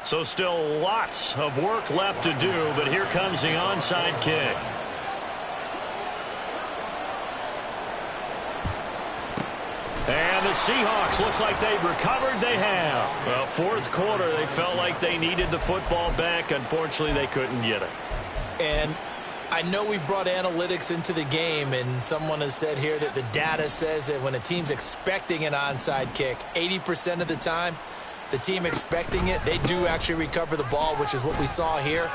So still lots of work left to do, but here comes the onside kick. And the Seahawks, looks like they've recovered. They have. Well, 4th quarter, they felt like they needed the football back. Unfortunately, they couldn't get it. And I know we brought analytics into the game, and someone has said here that the data says that when a team's expecting an onside kick, 80% of the time, the team expecting it, they do actually recover the ball, which is what we saw here.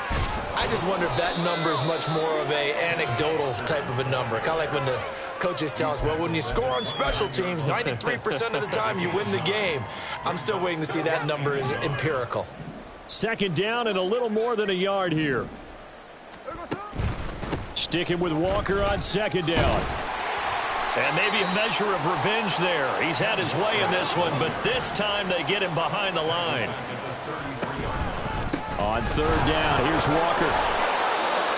I just wonder if that number is much more of a anecdotal type of a number. Kind of like when the coaches tell us, well, when you score on special teams, 93% of the time you win the game. I'm still waiting to see that number is empirical. 2nd down and a little more than a yard here. Sticking with Walker on 2nd down. And maybe a measure of revenge there. He's had his way in this one, but this time they get him behind the line. On 3rd down, here's Walker.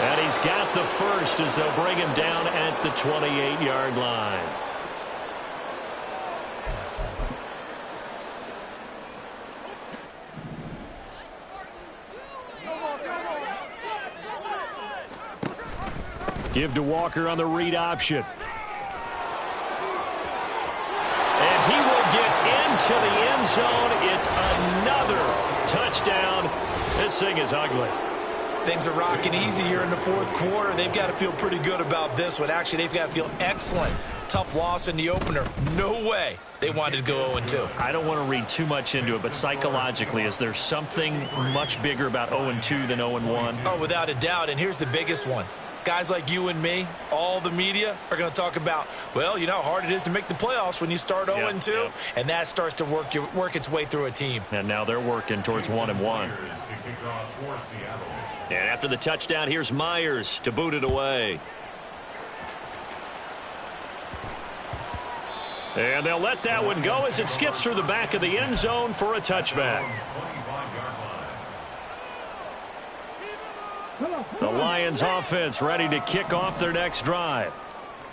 And he's got the first as they'll bring him down at the 28-yard line. Give to Walker on the read option. And he will get into the end zone. It's another touchdown. This thing is ugly. Things are rocking easy here in the 4th quarter. They've got to feel pretty good about this one. Actually, they've got to feel excellent. Tough loss in the opener. No way they wanted to go 0-2. I don't want to read too much into it, but psychologically, is there something much bigger about 0-2 than 0-1? Oh, without a doubt. And here's the biggest one. Guys like you and me, all the media, are going to talk about, well, you know how hard it is to make the playoffs when you start 0-2, and that starts to work its way through a team. And now they're working towards 1-1. And after the touchdown, here's Myers to boot it away. And they'll let that one go as it skips through the back of the end zone for a touchback. The Lions offense ready to kick off their next drive.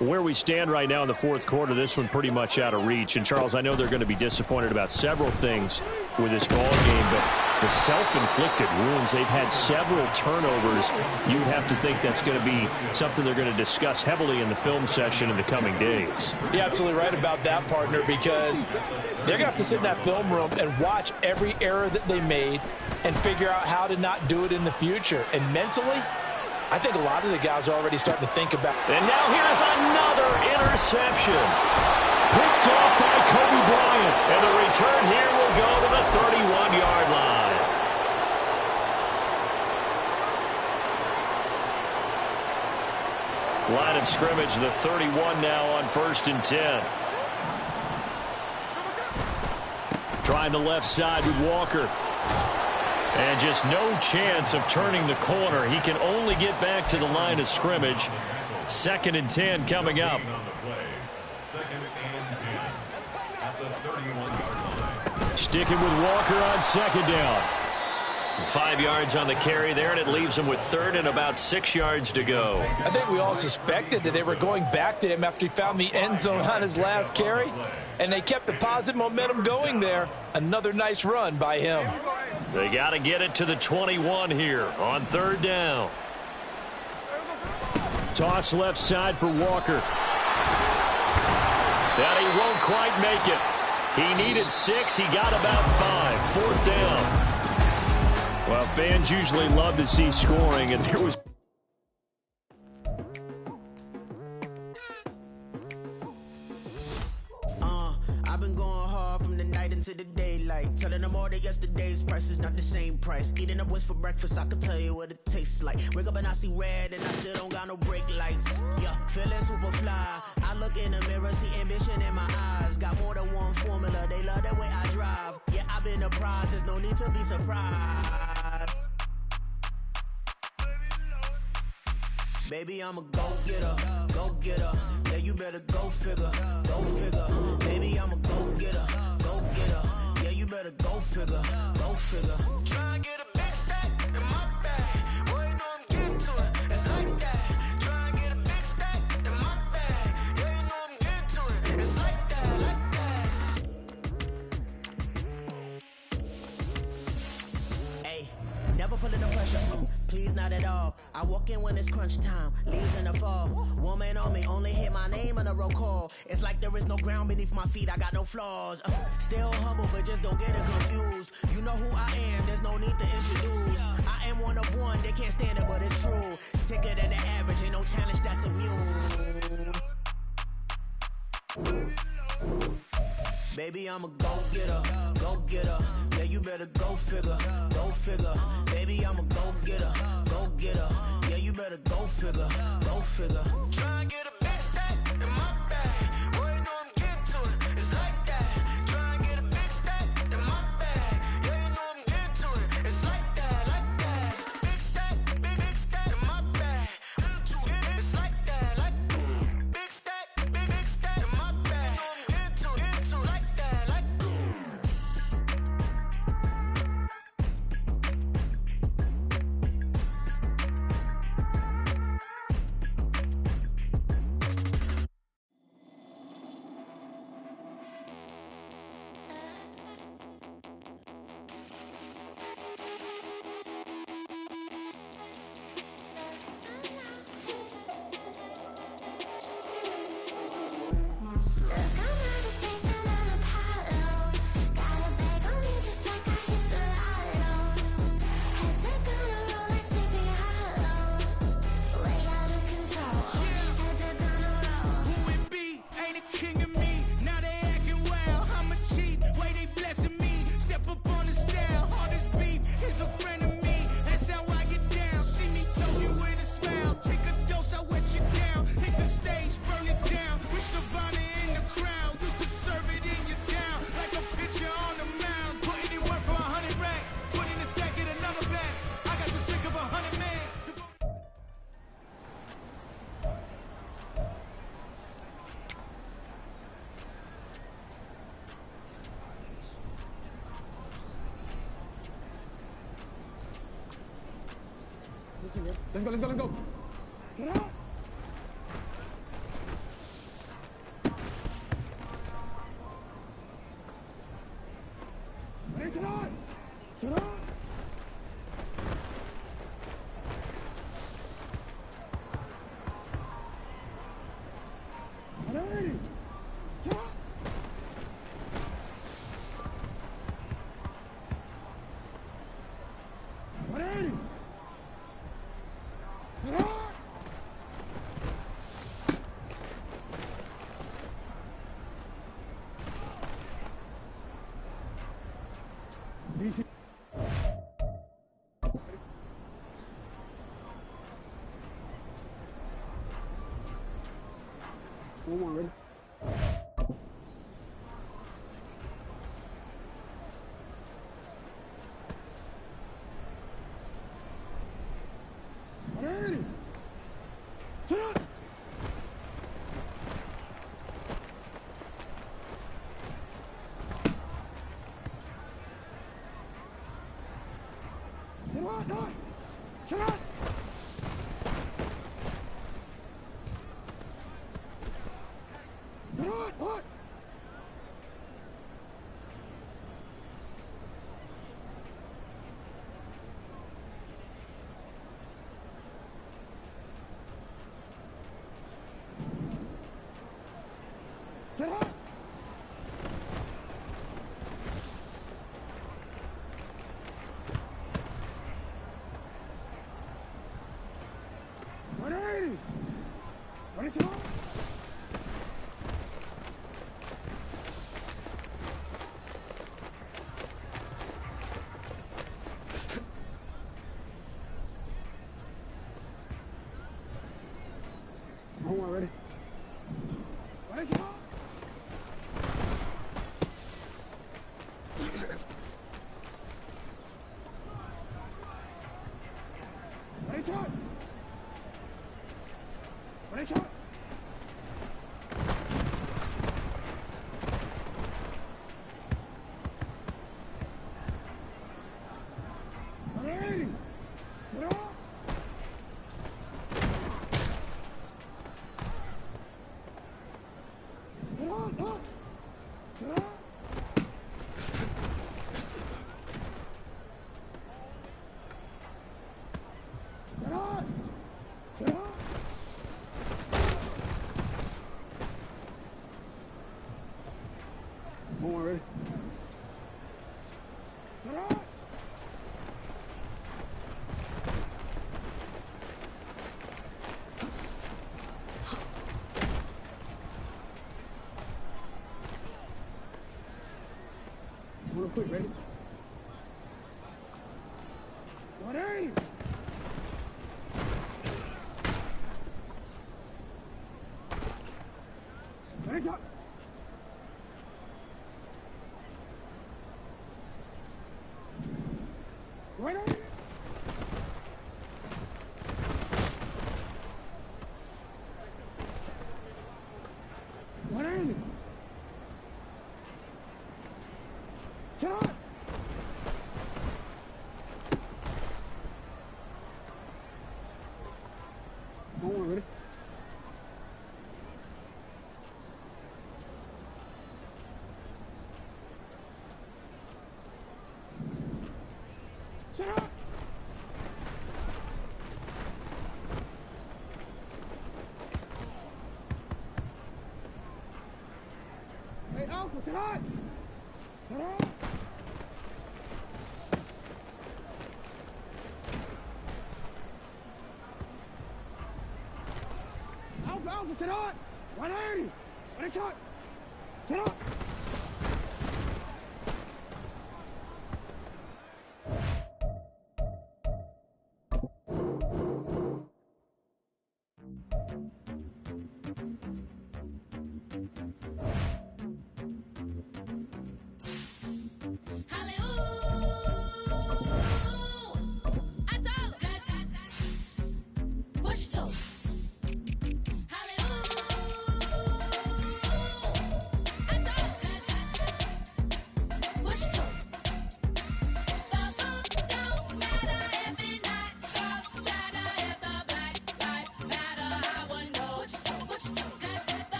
Where we stand right now in the 4th quarter, this one pretty much out of reach. And, Charles, I know they're going to be disappointed about several things with this ball game, but the self-inflicted wounds, they've had several turnovers. You'd have to think that's going to be something they're going to discuss heavily in the film session in the coming days. You're absolutely right about that, partner, because they're going to have to sit in that film room and watch every error that they made and figure out how to not do it in the future. And mentally, I think a lot of the guys are already starting to think about. And now here's another interception. Picked off by Kobe Bryant. And the return here will go to the 31-yard line. Line of scrimmage, the 31 now on 1st and 10. Trying the left side with Walker. And just no chance of turning the corner. He can only get back to the line of scrimmage. 2nd and 10 coming up. Second and 10 at the 31-yard line. Sticking with Walker on 2nd down. 5 yards on the carry there, and it leaves him with 3rd and about 6 yards to go. I think we all suspected that they were going back to him after he found the end zone on his last carry, and they kept the positive momentum going there. Another nice run by him. They got to get it to the 21 here on 3rd down. Toss left side for Walker. That he won't quite make it. He needed 6. He got about 5. 4th down. Well, fans usually love to see scoring, and there was... I've been going hard from the night into the daylight, telling them all that yesterday's price is not the same price. Eating up what's for breakfast, I can tell you what it tastes like. Wake up and I see red and I still don't got no brake lights. Yeah, feeling super fly. I look in the mirror, see ambition in my eyes. Got more than one formula, they love the way I drive. Yeah, I've been a prize, there's no need to be surprised. Baby, I'm a go-getter, go-getter. Yeah, you better go figure, go figure. Baby, I'm a go-getter, go-getter. Yeah, you better go figure, go figure. Try and get a big stack in my bag. Boy, you know I'm getting to it, it's like that. Try and get a big stack in my bag. Yeah, you know I'm getting to it, it's like that, like that. Hey, never feeling the pressure, please not at all. I walk in when it's crunch time, leaves in the fall. Woman on me, only hit my name on a roll call. It's like there is no ground beneath my feet, I got no flaws. Still humble, but just don't get it confused. You know who I am, there's no need to introduce. I am one of one, they can't stand it, but it's true. Sicker than the average, ain't no challenge that's immune. Baby, I'm a go-getter, go-getter. Yeah, you better go figure, go figure. Baby, I'm a go-getter, go-getter. Yeah, you better go figure, go figure. Try and get a big stack in my bag. Boy, you know I'm getting to it, it's like that. Try and get a big stack in my bag. Yeah, you know I'm getting to it, it's like that, like that. Big stack in my bag. It's like that, like big stack in my bag. Get to it, like that, like. Let's go, let's go, let's go. Get out. Hey, get out. Get out. Hey. Get out. Hey. One more, ready? Ready? Sit up! Shut up! What? Shut up! What is it? Hold on, ready? What is it? What is it? What is it? Ready? Get up! Get on, up! Get up! Get on! Get on! Hold on, ready? Get on! Real quick, ready? 180! Ready, go! Right on! 180! Get on! Hold on, ready? Shut up! Hey, Alpha, shut up! Shut up! Alpha, sit on! 180! Ready, shot! Sit on! Hallelujah.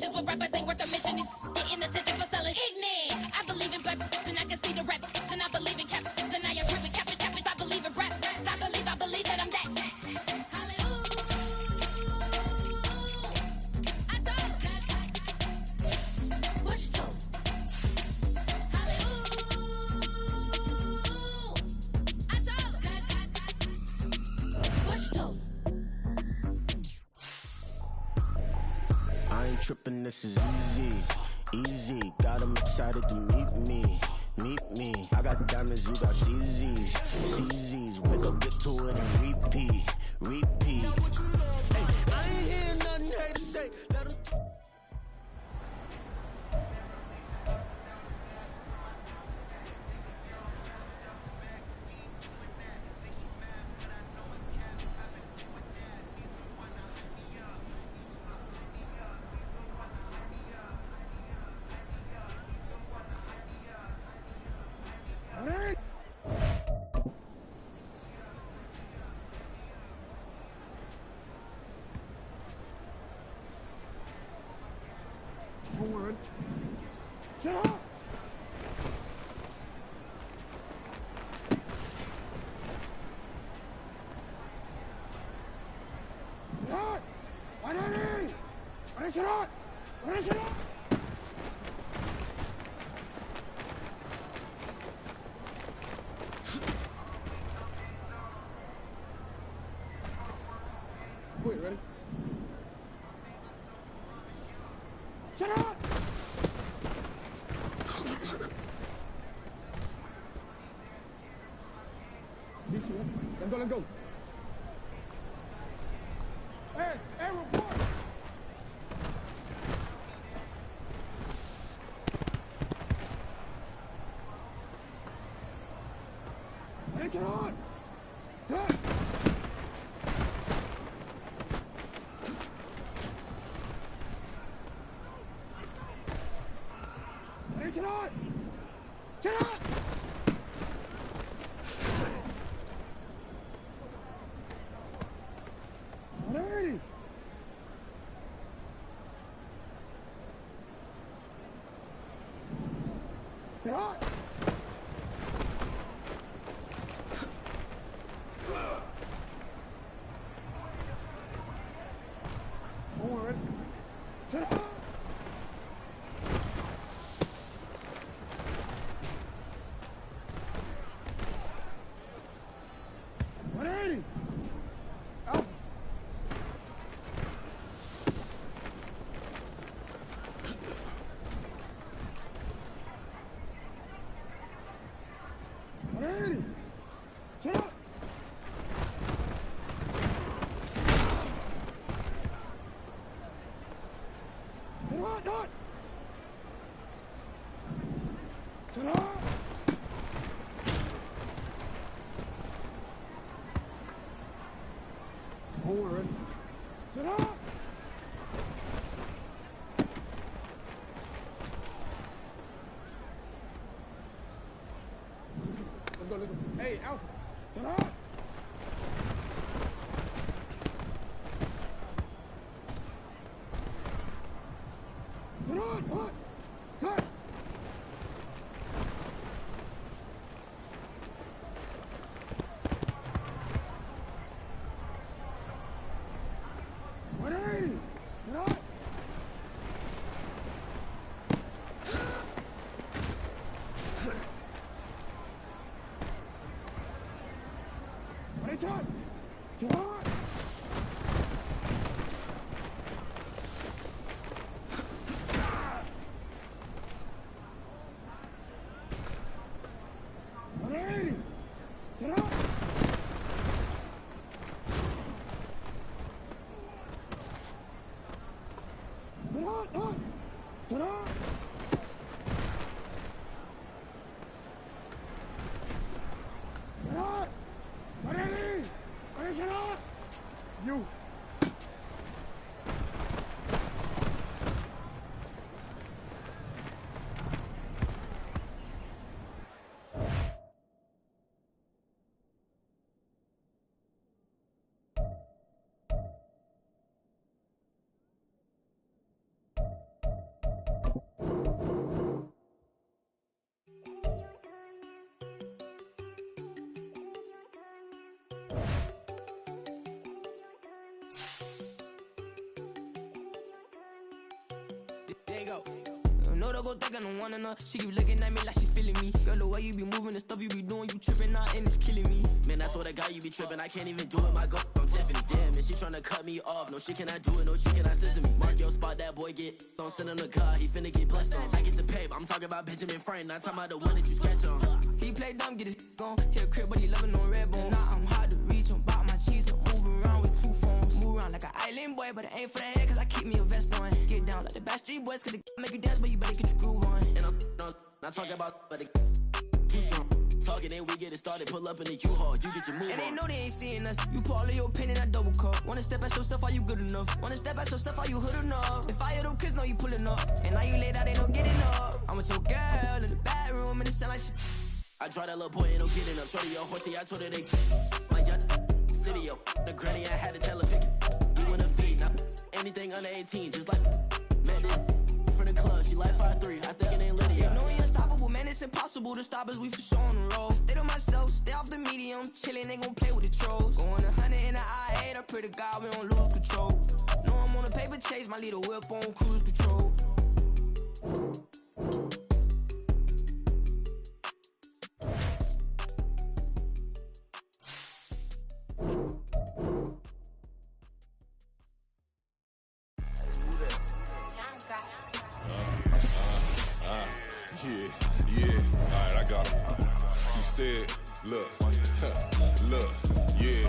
bitches with rappers ain't worth a mention. These getting attention for selling ignorant. I believe in black and I can see the rap. And I believe in cap. And I agree with cap. I believe in rap. I believe that I'm that. I told push to. I told push to. I ain't tripping, this is easy, easy. Got 'em excited to meet me, meet me. I got diamonds, you got CZs, CZs. Wake up, get to it and repeat, repeat. Hey, I ain't hearing nothing haters say. Let 'em Forward. Sit up! Sit up! 180! 180! 180! Wait, ready? Shut up! This one. Let's go. Hey, report! Hey, turn on! Turn! Hey, turn on! Turn on! Alrighty! Turn on! Forward. Turn on! Out. Ready. Shut up. Not. Shut up. Forward. Shut up. Let's go. Hey, Alpha. Shut up. Shut up. What? Shut. Ready. Shut up. Ready, shot. Shut up. Ready. Shut up. Shut up. Shut up. Shut up. Ready. Ready, shut up. You. Diego. No, don't go think I don't want enough. She keep looking at me like she feeling me. Girl, the way you be moving, the stuff you be doing, you tripping out and it's killing me. Man, that's what I got, you be tripping. I can't even do it, my girl, I'm Tiffany. Damn, and she tryna cut me off. No, she cannot do it, no, she cannot listen me. Mark your spot, that boy get on. Send him to God, he finna get blessed on. I get the paper, I'm talking about Benjamin Franklin, not talking about the one that you sketch on. He play dumb, get his on. Hit a crib, but he loving on red bone. Now I'm hard to reach, I'm about my cheese, I'm moving around with 2 phones. Move around like an island boy, but it ain't for the head, cause I keep me a vest on. Get down like the Backstreet Boys, cause it make you dance, but you better get your groove on. And I'm not talking about, but it too strong. Talking and we get it started, pull up in the U-Haul, you get your move on. And they know they ain't seeing us, you pull all of your opinion, I double cup. Wanna step at yourself, are you good enough? Wanna step at yourself, are you hood enough? If I hear them kids, know you pulling up. And now you laid out, ain't no getting up. I'm with your girl in the bedroom, and it sound like shit. I draw that little boy, ain't no getting up. Shorty, your horsey, I told her they my young city, yo. The granny, I had to tell her pick it. You in the feed, now anything under 18, just like man, this from the club, she like 5'3", I think it ain't Lydia. You know you're unstoppable, man, it's impossible to stop us, we for sure on the road. Stay to myself, stay off the medium, chillin', they gon' play with the trolls. Going 100 in the I-8, I pray to God we don't lose control. Know I'm on a paper chase, my little whip on cruise control. Yeah, alright, I got him. She said, look, yeah.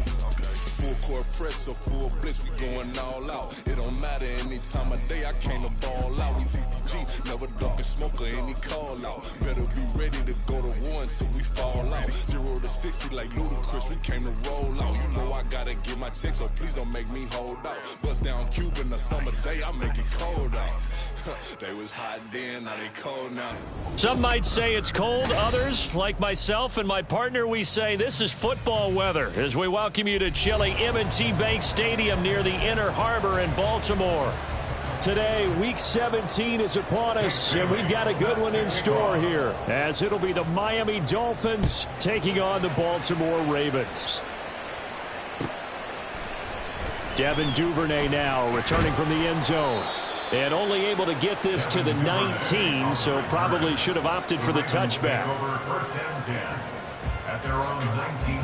Full court press or full blitz, we going all out. It don't matter any time of day, I came to ball out. We TCG, never duck a smoker, any call out. Better be ready to go to war until we fall out. 0 to 60 like Ludacris, we came to roll out. You know I gotta get my check, so please don't make me hold out. Bust down Cuban a summer day, I make it cold out. They was hot then, now they cold now. Some might say it's cold. Others, like myself and my partner, we say this is football weather as we welcome you to chilly M&T Bank Stadium near the Inner Harbor in Baltimore. Today, Week 17 is upon us, and we've got a good one in store here, as it'll be the Miami Dolphins taking on the Baltimore Ravens. Devin Duvernay now returning from the end zone. And only able to get this to the 19, so probably should have opted for the touchback. Over 1st and 10 at their own 19.